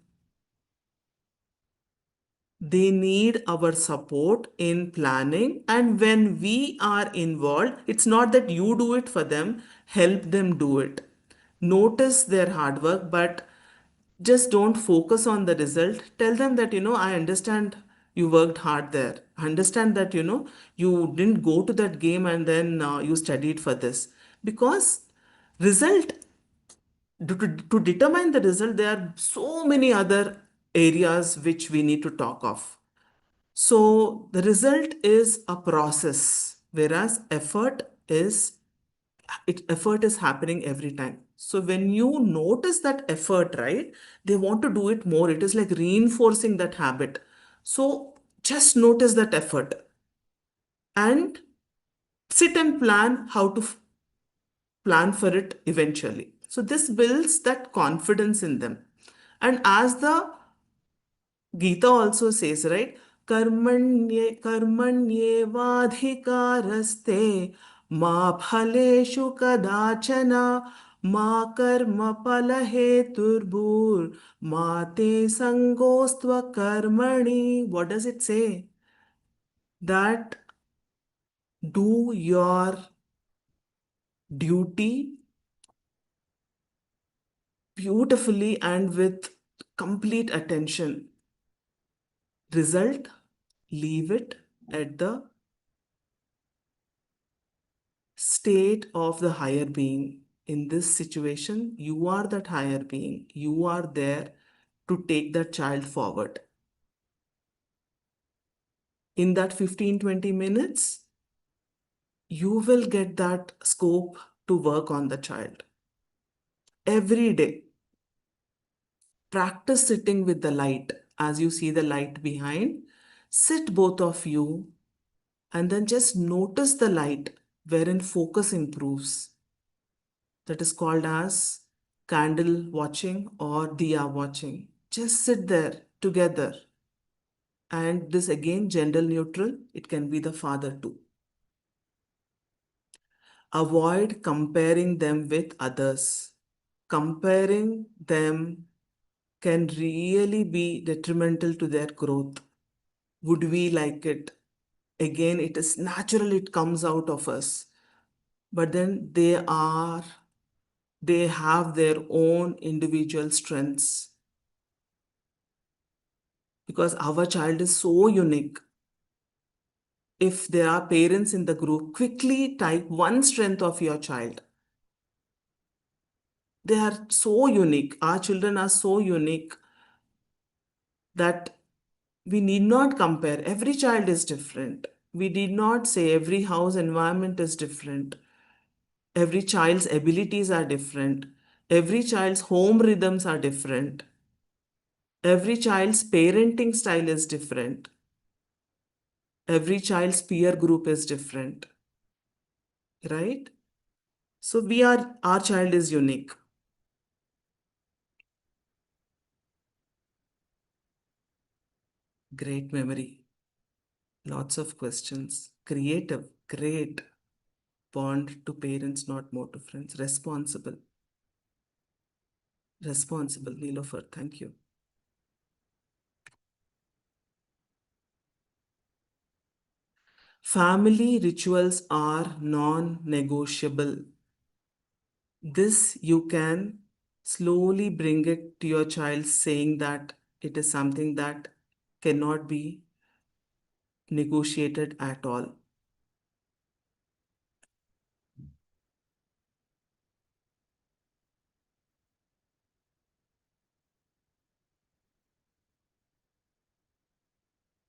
They need our support in planning, and when we are involved, it's not that you do it for them, help them do it. Notice their hard work, but just don't focus on the result. Tell them that, I understand you worked hard there. Understand that, you didn't go to that game and then you studied for this. Because result, to determine the result, there are so many other areas which we need to talk of. So the result is a process, whereas effort is happening every time. So when you notice that effort, right, they want to do it more. It is like reinforcing that habit. So just notice that effort and sit and plan how to plan for it eventually. So this builds that confidence in them. And as the Gita also says, right? Karmanyevadhikaraste ma phaleshu kadachana ma karma palaheturbhur ma te sangostva karmani. What does it say? That do your duty beautifully and with complete attention. Result, leave it at the state of the higher being. In this situation, you are that higher being. You are there to take that child forward. In that 15-20 minutes, you will get that scope to work on the child. Every day, practice sitting with the light. As you see the light behind, sit both of you and then just notice the light wherein focus improves. That is called as candle watching or diya watching. Just sit there together. And this again, gender neutral, it can be the father too. Avoid comparing them with others. Comparing them can really be detrimental to their growth. Would we like it? Again, it is natural, it comes out of us. But then they have their own individual strengths. Because our child is so unique. If there are parents in the group, quickly type one strength of your child. They are so unique. Our children are so unique that we need not compare. Every child is different. We did not say every house environment is different. Every child's abilities are different. Every child's home rhythms are different. Every child's parenting style is different. Every child's peer group is different, right? So our child is unique. Great memory. Lots of questions. Creative. Great. Bond to parents, not more to friends. Responsible. Responsible. Nilofer, thank you. Family rituals are non-negotiable. This you can slowly bring it to your child, saying that it is something that cannot be negotiated at all.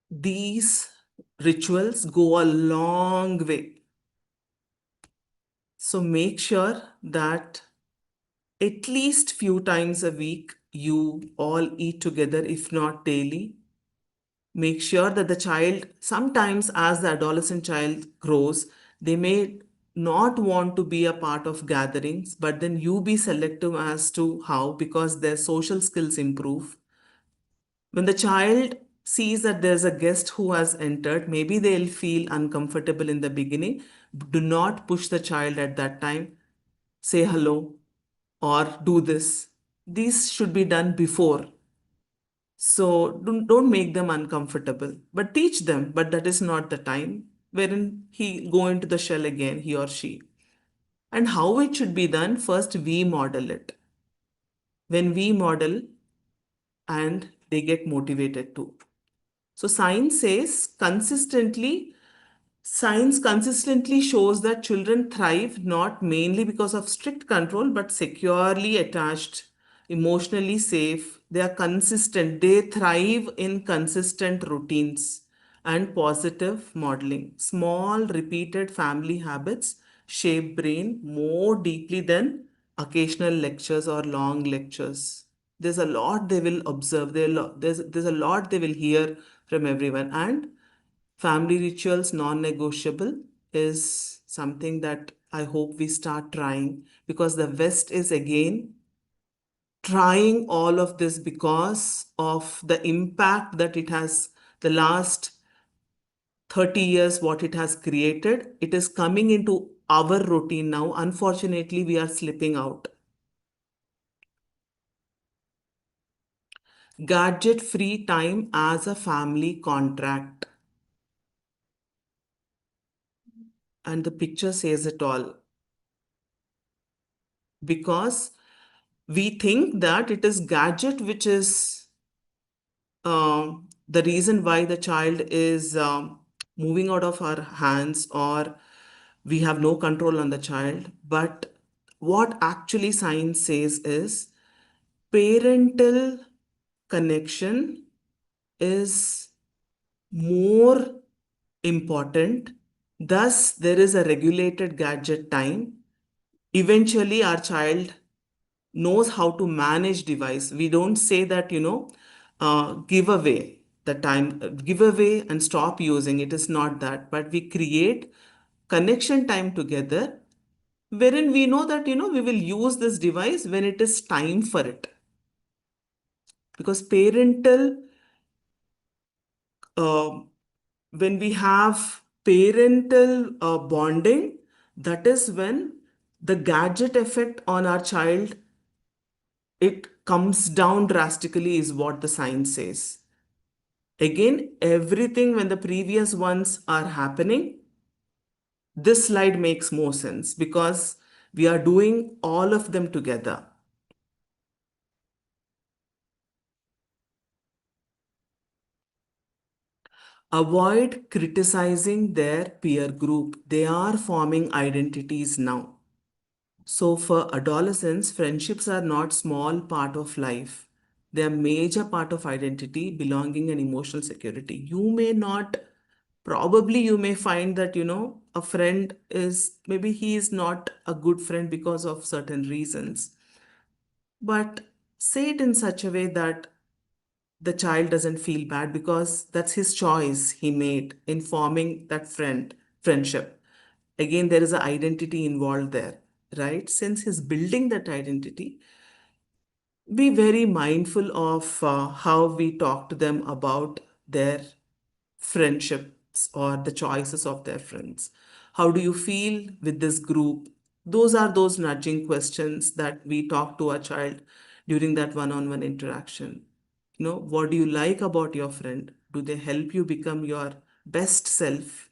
These rituals go a long way. So make sure that at least few times a week you all eat together, if not daily. Make sure that the child, sometimes as the adolescent child grows, they may not want to be a part of gatherings, but then you be selective as to how, because their social skills improve. When the child sees that there's a guest who has entered, maybe they'll feel uncomfortable in the beginning. Do not push the child at that time. Say hello or do this. These should be done before. So don't make them uncomfortable, but teach them. But that is not the time wherein he go into the shell again, he or she. And how it should be done, first we model it. When we model, and they get motivated too. So science consistently shows that children thrive not mainly because of strict control, but securely attached, emotionally safe. They are consistent. They thrive in consistent routines and positive modeling. Small, repeated family habits shape brain more deeply than occasional lectures or long lectures. There's a lot they will observe. There's a lot they will hear from everyone. And family rituals non-negotiable is something that I hope we start trying, because the West is again trying all of this because of the impact that it has, the last 30 years, what it has created. It is coming into our routine now. Unfortunately, we are slipping out. Gadget free time as a family contract. And the picture says it all. Because we think that it is gadget which is the reason why the child is moving out of our hands, or we have no control on the child. But what actually science says is parental connection is more important. Thus, there is a regulated gadget time. Eventually, our child knows how to manage device. We don't say that, give away the time, give away and stop using. It is not that, but we create connection time together, wherein we know that, we will use this device when it is time for it. Because parental, uh, when we have parental bonding, that is when the gadget effect on our child, it comes down drastically, is what the science says. Again, everything when the previous ones are happening, this slide makes more sense because we are doing all of them together. Avoid criticizing their peer group. They are forming identities now. So for adolescents, friendships are not small part of life. They are major part of identity, belonging, and emotional security. You may not, probably you may find that, a friend is, maybe he is not a good friend because of certain reasons. But say it in such a way that the child doesn't feel bad, because that's his choice he made in forming that friendship. Again, there is an identity involved there, right? Since he's building that identity, be very mindful of how we talk to them about their friendships or the choices of their friends. How do you feel with this group? Those are those nudging questions that we talk to a child during that one-on-one interaction. What do you like about your friend? Do they help you become your best self?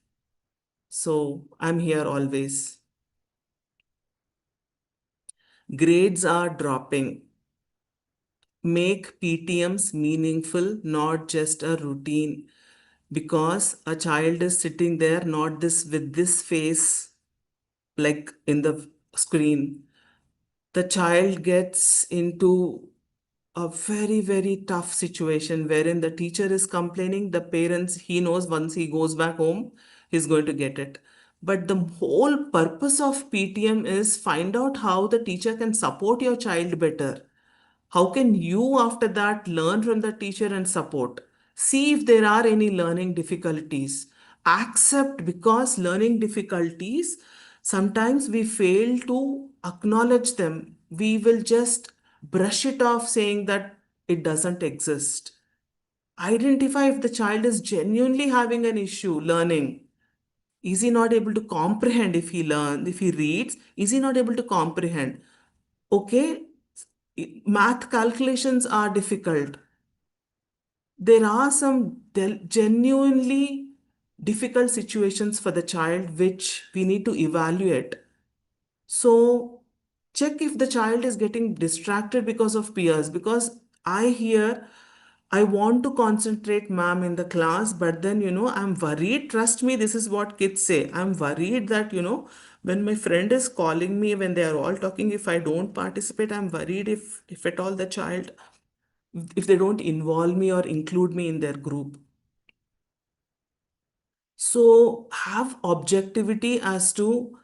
So I'm here always. Grades are dropping. Make PTMs meaningful, not just a routine. Because a child is sitting there, not this with this face like in the screen. The child gets into a very, very tough situation wherein the teacher is complaining, the parents, he knows once he goes back home, he's going to get it. But the whole purpose of PTM is find out how the teacher can support your child better. How can you, after that, learn from the teacher and support? See if there are any learning difficulties. Accept, because learning difficulties, sometimes we fail to acknowledge them. We will just brush it off saying that it doesn't exist. Identify if the child is genuinely having an issue learning. Is he not able to comprehend if he learns, if he reads? Is he not able to comprehend? Okay, math calculations are difficult. There are some genuinely difficult situations for the child which we need to evaluate. So check if the child is getting distracted because of peers. Because I hear, I want to concentrate, ma'am, in the class, but then, I'm worried. Trust me, this is what kids say. I'm worried that, when my friend is calling me, when they are all talking, if I don't participate, I'm worried if at all the child, if they don't involve me or include me in their group. So have objectivity as to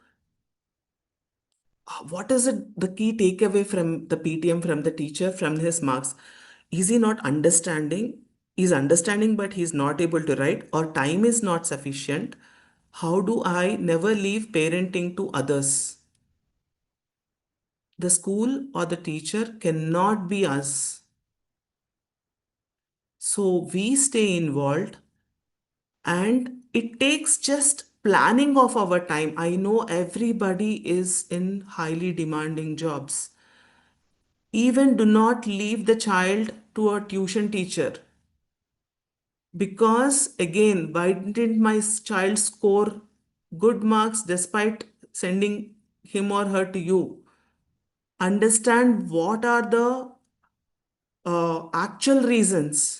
what is it, the key takeaway from the PTM, from the teacher, from his marks. Is he not understanding? He's understanding, but he's not able to write, or time is not sufficient. How do I never leave parenting to others? The school or the teacher cannot be us. So we stay involved, and it takes just planning of our time. I know everybody is in highly demanding jobs. Even do not leave the child to a tuition teacher, because again, why didn't my child score good marks despite sending him or her to you? Understand what are the actual reasons.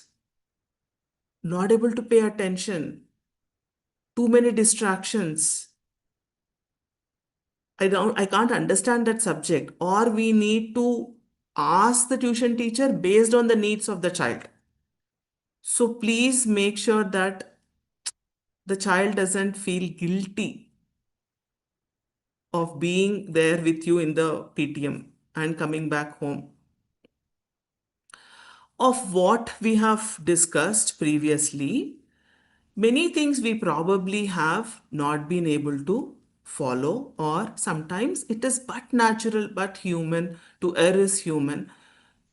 Not able to pay attention, too many distractions. I can't understand that subject. Or we need to ask the tuition teacher based on the needs of the child. So please make sure that the child doesn't feel guilty of being there with you in the PTM and coming back home. Of what we have discussed previously, many things we probably have not been able to follow, or sometimes it is but natural, but human, to err is human,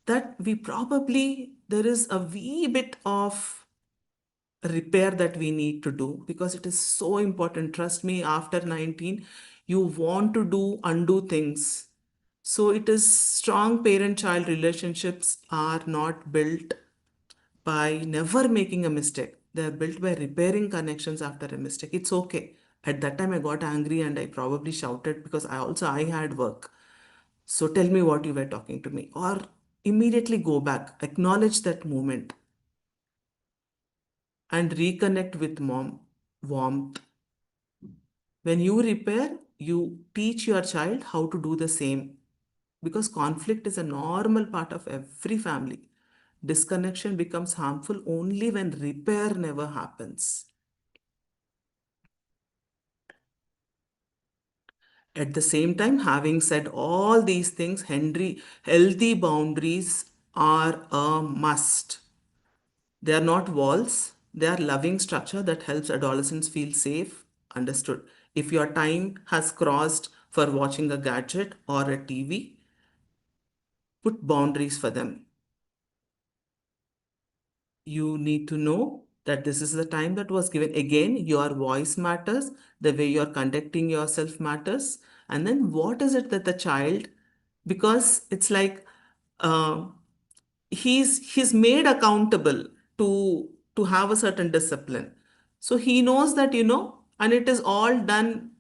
that we probably, there is a wee bit of repair that we need to do, because it is so important. Trust me, after 19, you want to do undo things. So it is, strong parent child relationships are not built by never making a mistake. They are built by repairing connections after a mistake. It's okay. At that time, I got angry and I probably shouted, because I had work. So tell me what you were talking to me. Or immediately go back, acknowledge that moment, and reconnect with mom warmth. When you repair, you teach your child how to do the same, because conflict is a normal part of every family. Disconnection becomes harmful only when repair never happens. At the same time, having said all these things, healthy boundaries are a must. They are not walls, they are loving structure that helps adolescents feel safe, understood. If your time has crossed for watching a gadget or a TV, put boundaries for them. You need to know that this is the time that was given. Again, your voice matters, the way you're conducting yourself matters. And then what is it that the child, because it's like, uh, he's made accountable to have a certain discipline. So he knows that, and it is all done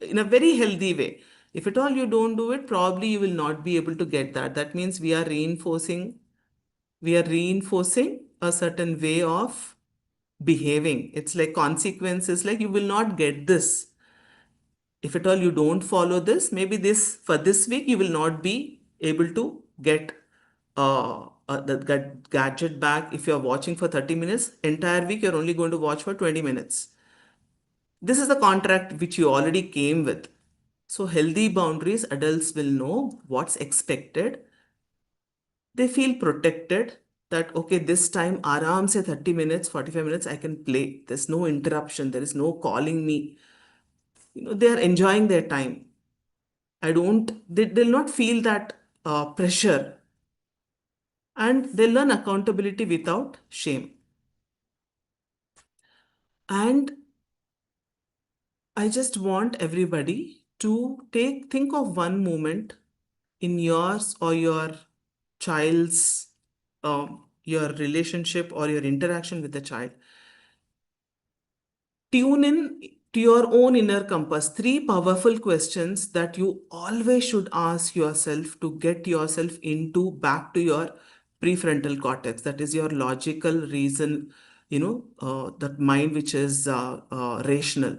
in a very healthy way. If at all you don't do it, probably you will not be able to get that. That means we are reinforcing a certain way of behaving. It's like consequences, like you will not get this. If at all you don't follow this, maybe this for this week you will not be able to get the gadget back. If you're watching for 30 minutes, entire week you're only going to watch for 20 minutes. This is the contract which you already came with. So healthy boundaries, adults will know what's expected. They feel protected, that okay, this time aram se 30 minutes, 45 minutes I can play. There's no interruption, there is no calling me. They are enjoying their time. They'll not feel that pressure, and they'll learn accountability without shame. And I just want everybody to think of one moment in yours or your child's, your relationship or your interaction with the child. Tune in to your own inner compass. Three powerful questions that you always should ask yourself to get yourself into back to your prefrontal cortex. That is your logical reason, that mind which is rational.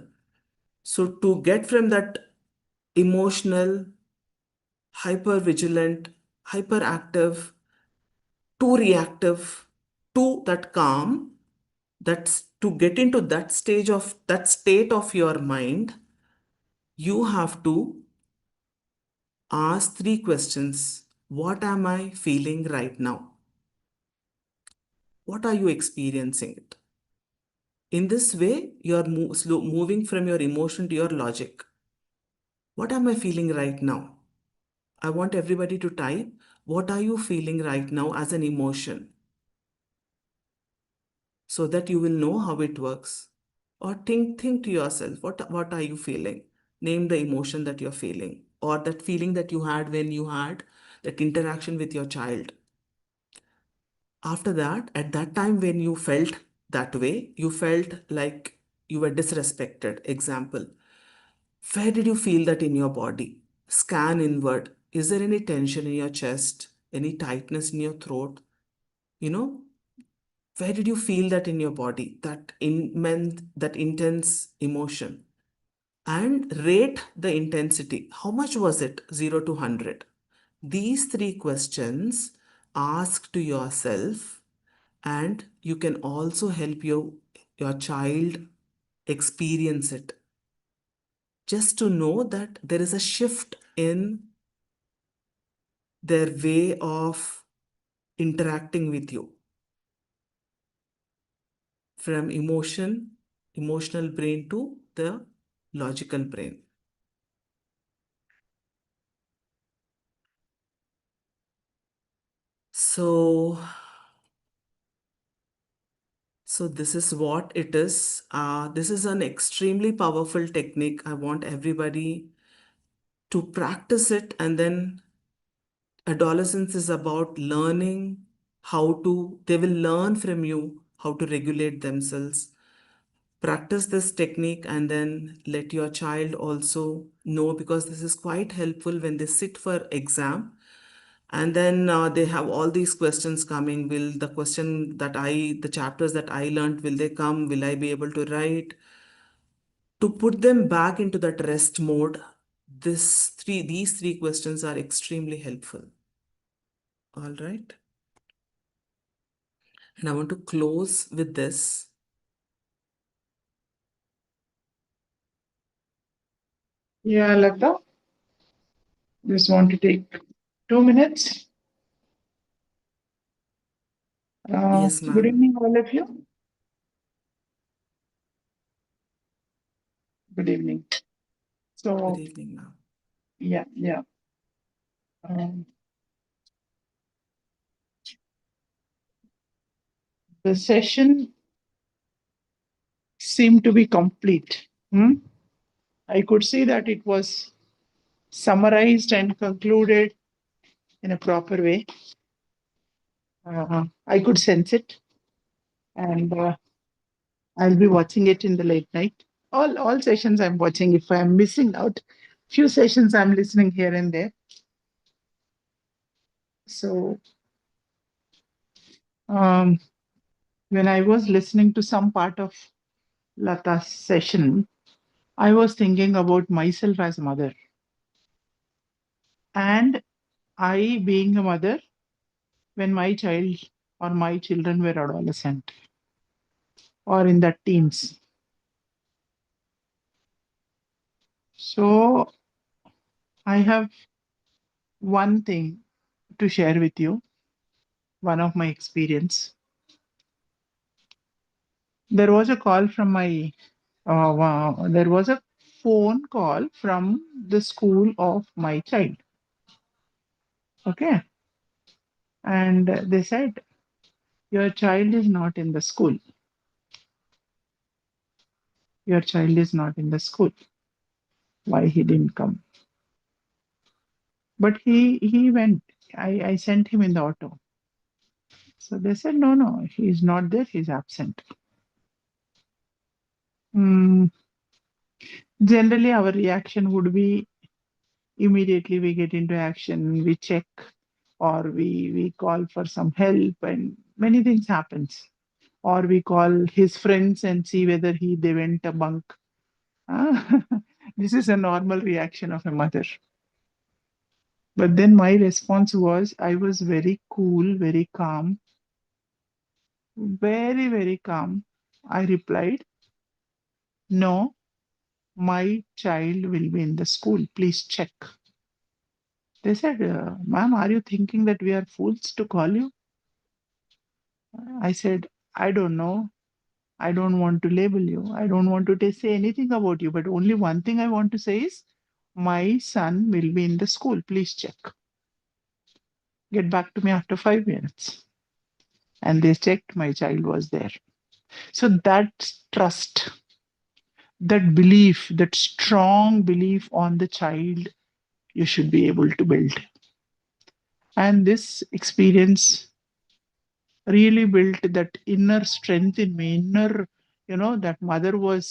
So to get from that emotional, hyper vigilant, hyperactive, too reactive, to that calm, that's to get into that state of your mind, you have to ask three questions. What am I feeling right now? What are you experiencing it? In this way, you're moving from your emotion to your logic. What am I feeling right now? I want everybody to type, what are you feeling right now as an emotion? So that you will know how it works. Or think to yourself, what are you feeling? Name the emotion that you're feeling, or that feeling that you had when you had that interaction with your child. After that, at that time when you felt that way, you felt like you were disrespected. Example, where did you feel that in your body? Scan inward. Is there any tension in your chest? Any tightness in your throat? You know, where did you feel that in your body? That intense emotion. And rate the intensity. How much was it? 0 to 100. These three questions ask to yourself, and you can also help your child experience it. Just to know that there is a shift in their way of interacting with you from emotional brain to the logical brain. So, so this is what it is. This is an extremely powerful technique. I want everybody to practice it, and then adolescence is about learning they will learn from you how to regulate themselves. Practice this technique and then let your child also know, because this is quite helpful when they sit for exam. And then they have all these questions coming. Will the chapters that I learned, will they come? Will I be able to write? To put them back into that rest mode, these three questions are extremely helpful. All right. And I want to close with this. Yeah, Latha, just want to take 2 minutes. Yes, Good ma'am. evening, all of you. Good evening. Good So, evening, ma'am. yeah. Um, the session seemed to be complete. I could see that it was summarized and concluded in a proper way. I could sense it, and I'll be watching it in the late night. All sessions I'm watching. If I'm missing out, few sessions I'm listening here and there. So, um, when I was listening to some part of Lata's session, I was thinking about myself as a mother, and I being a mother when my child or my children were adolescent or in the teens. So I have one thing to share with you, one of my experience. There was a call from my, there was a phone call from the school of my child. Okay. And they said, your child is not in the school. Your child is not in the school. Why he didn't come? But he went. I sent him in the auto. So they said, no, he's not there. He's absent. Mm, generally, our reaction would be immediately we get into action, we check, or we call for some help, and many things happens. Or we call his friends and see whether they went a bunk. Ah, this is a normal reaction of a mother. But then my response was, I was very cool, very calm, very calm. I replied, no, my child will be in the school. Please check. They said, ma'am, are you thinking that we are fools to call you? I said, I don't know. I don't want to label you. I don't want to say anything about you. But only one thing I want to say is, my son will be in the school. Please check. Get back to me after 5 minutes. And they checked, my child was there. So that trust, that belief, that strong belief on the child, you should be able to build. And this experience really built that inner strength in me, that mother was,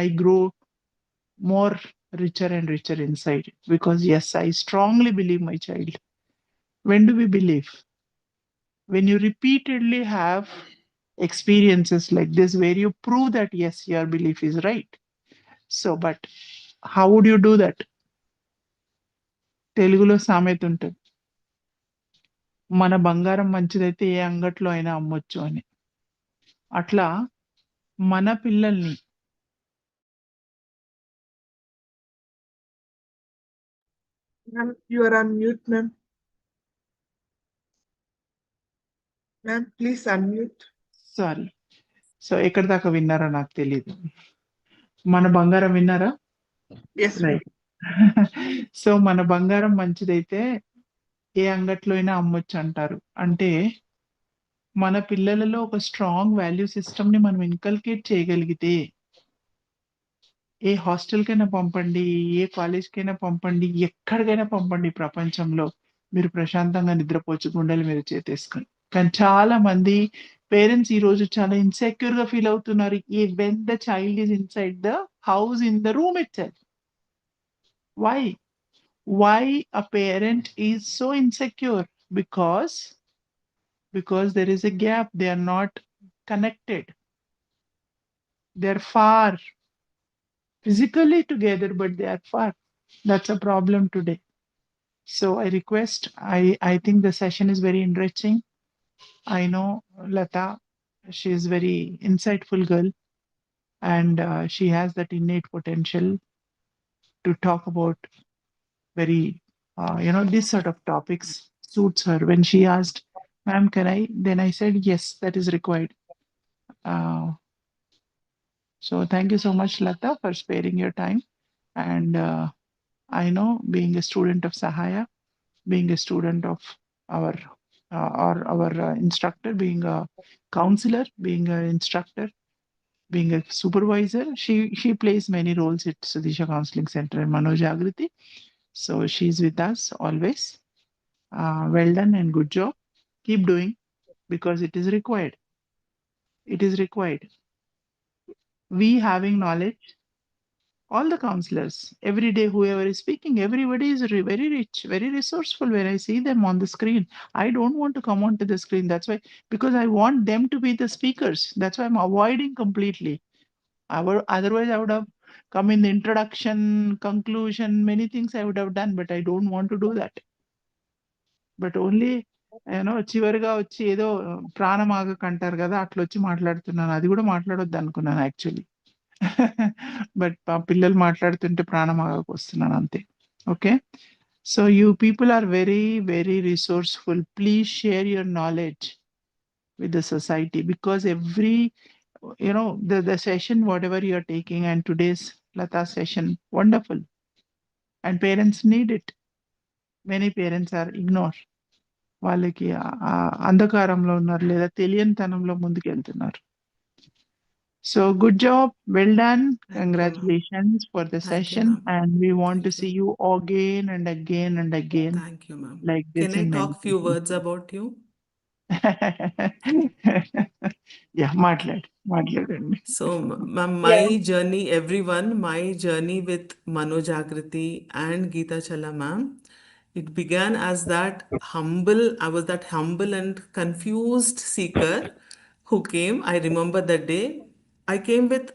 I grow more richer and richer inside, because yes, I strongly believe my child. When do we believe? When you repeatedly have experiences like this where you prove that yes, your belief is right. So, but how would you do that? తెలుగులో సామెత ఉంటుంది, మన బంగారం మంచిదైతే ఏ అంగట్లో అయినా అమ్మొచ్చు అని. అట్లా మన పిల్లల్ని Ma'am, you are on mute, ma'am. Ma'am, please unmute. Sorry, so ఎక్కడి దాకా విన్నారో నాకు తెలియదు. మన బంగారం విన్నారా? Yes, ma'am. రైట్. సో మన బంగారం మంచిదైతే ఏ అంగట్లో అయినా అమ్మొచ్చు అంటారు. అంటే మన పిల్లలలో ఒక స్ట్రాంగ్ వాల్యూ సిస్టమ్ ని మనం ఇన్కల్కేట్ చేయగలిగితే, ఏ హాస్టల్కైనా పంపండి, ఏ కాలేజ్కైనా పంపండి, ఎక్కడికైనా పంపండి ప్రపంచంలో, మీరు ప్రశాంతంగా నిద్రపోవచ్చు గుండెల మీద చేతేసుకొని. కానీ చాలా మంది పేరెంట్స్ ఈ రోజు చాలా ఇన్సెక్యూర్ గా ఫీల్ అవుతున్నారు, ఈ when the child is inside the house, in the room itself. Why why a parent is so insecure? Because there is a gap. They are not connected, they're far physically together, but they are far. That's a problem today. So I request, I think the session is very enriching. I know Lata, she is very insightful girl, and she has that innate potential to talk about very this sort of topics suits her. When she asked, ma'am, can I, then I said yes, that is required. uh, so thank you so much, Lata, for sparing your time. And I know, being a student of Sahaya, being a student of our or our instructor, being a counselor, being an instructor, being a supervisor, she plays many roles at Sudisha Counseling Center in Manojagrithi. So she's with us always. Well done and good job. Keep doing, because it is required. It is required. We having knowledge, all the counselors, every day, whoever is speaking, everybody is very rich, very resourceful. When I see them on the screen, I don't want to come onto the screen. That's why, because I want them to be the speakers. That's why I'm avoiding completely. Otherwise, I would have come in the introduction, conclusion, many things I would have done, but I don't want to do that. But only చివరిగా వచ్చి ఏదో ప్రాణం ఆగకంటారు కదా, అట్లా వచ్చి మాట్లాడుతున్నాను. అది కూడా మాట్లాడొద్దు అనుకున్నాను యాక్చువల్లీ. బట్ మా పిల్లలు మాట్లాడుతుంటే ప్రాణం ఆగకు వస్తున్నాను అంతే. Okay, so you people are very very resourceful. Please share your knowledge with the society, because every the session whatever you are taking, and today's Lata session, wonderful, and parents need it. Many parents are ignored, వాళ్ళకి అంధకారంలో ఉన్నారు, లేదా తెలియనితనంలో ముందుకెళ్తున్నారు. So good job, well done, congratulations for the Thank you, session, ma'am. And we want to Thank see you. You again and again and again Thank you, ma'am. Like Can this I in many talk few words about you? Yeah, మాట్లాడండి. So, ma'am, Yes. my journey, everyone, my journey with Manojagrithi and Geeta Chala, ma'am, it began as I was that humble and confused seeker who came. I remember that day. I came with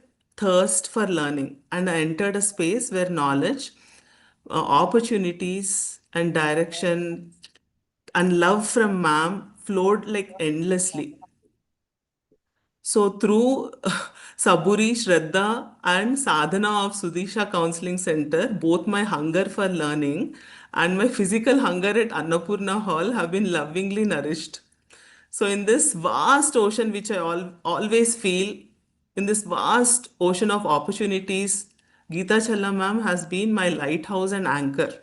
thirst for learning, and I entered a space where knowledge, opportunities, and direction and love from ma'am flowed like endlessly. So through Saburi, Shraddha and Sadhana of Sudisha Counseling Center, both my hunger for learning and my physical hunger at Annapurna Hall have been lovingly nourished. So in this vast ocean, which I always feel in this vast ocean of opportunities, Geeta Challa ma'am has been my lighthouse and anchor.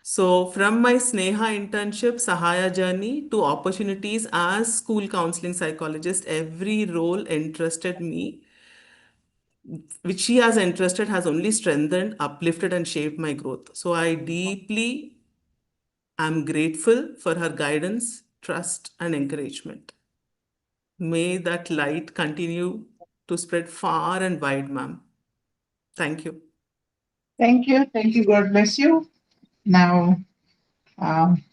So, from my Sneha internship, Sahaya journey to opportunities as school counseling psychologist, every role entrusted me, which she has entrusted, has only strengthened, uplifted, and shaped my growth. So, I deeply am grateful for her guidance, trust, and encouragement. May that light continue to spread far and wide, ma'am. Thank you. Thank you. Thank you. God bless you. Now, um,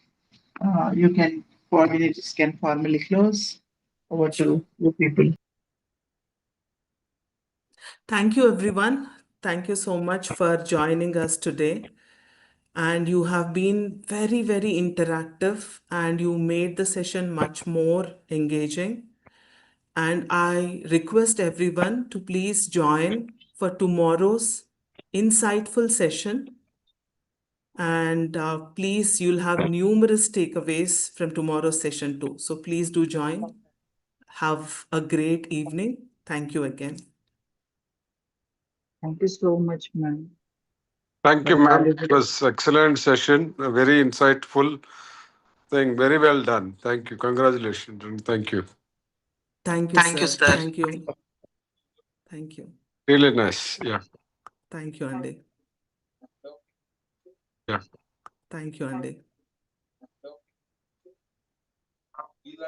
you can, coordinators can formally close. Over Sure. to you people. Thank you, everyone. Thank you so much for joining us today. And you have been very, very interactive and you made the session much more engaging. And I request everyone to please join for tomorrow's insightful session. And please, you'll have numerous takeaways from tomorrow's session too. So please do join. Have a great evening. Thank you again. Thank you so much, ma'am. Thank For you, the ma'am. It valuable. was excellent session, a very insightful thing. Very well done. Thank you. Congratulations and thank you. Thank you, Thank you, sir. sir. Thank you. Thank you. Really nice. Yeah. Thank you, Andy. Yeah. Thank you, Andy.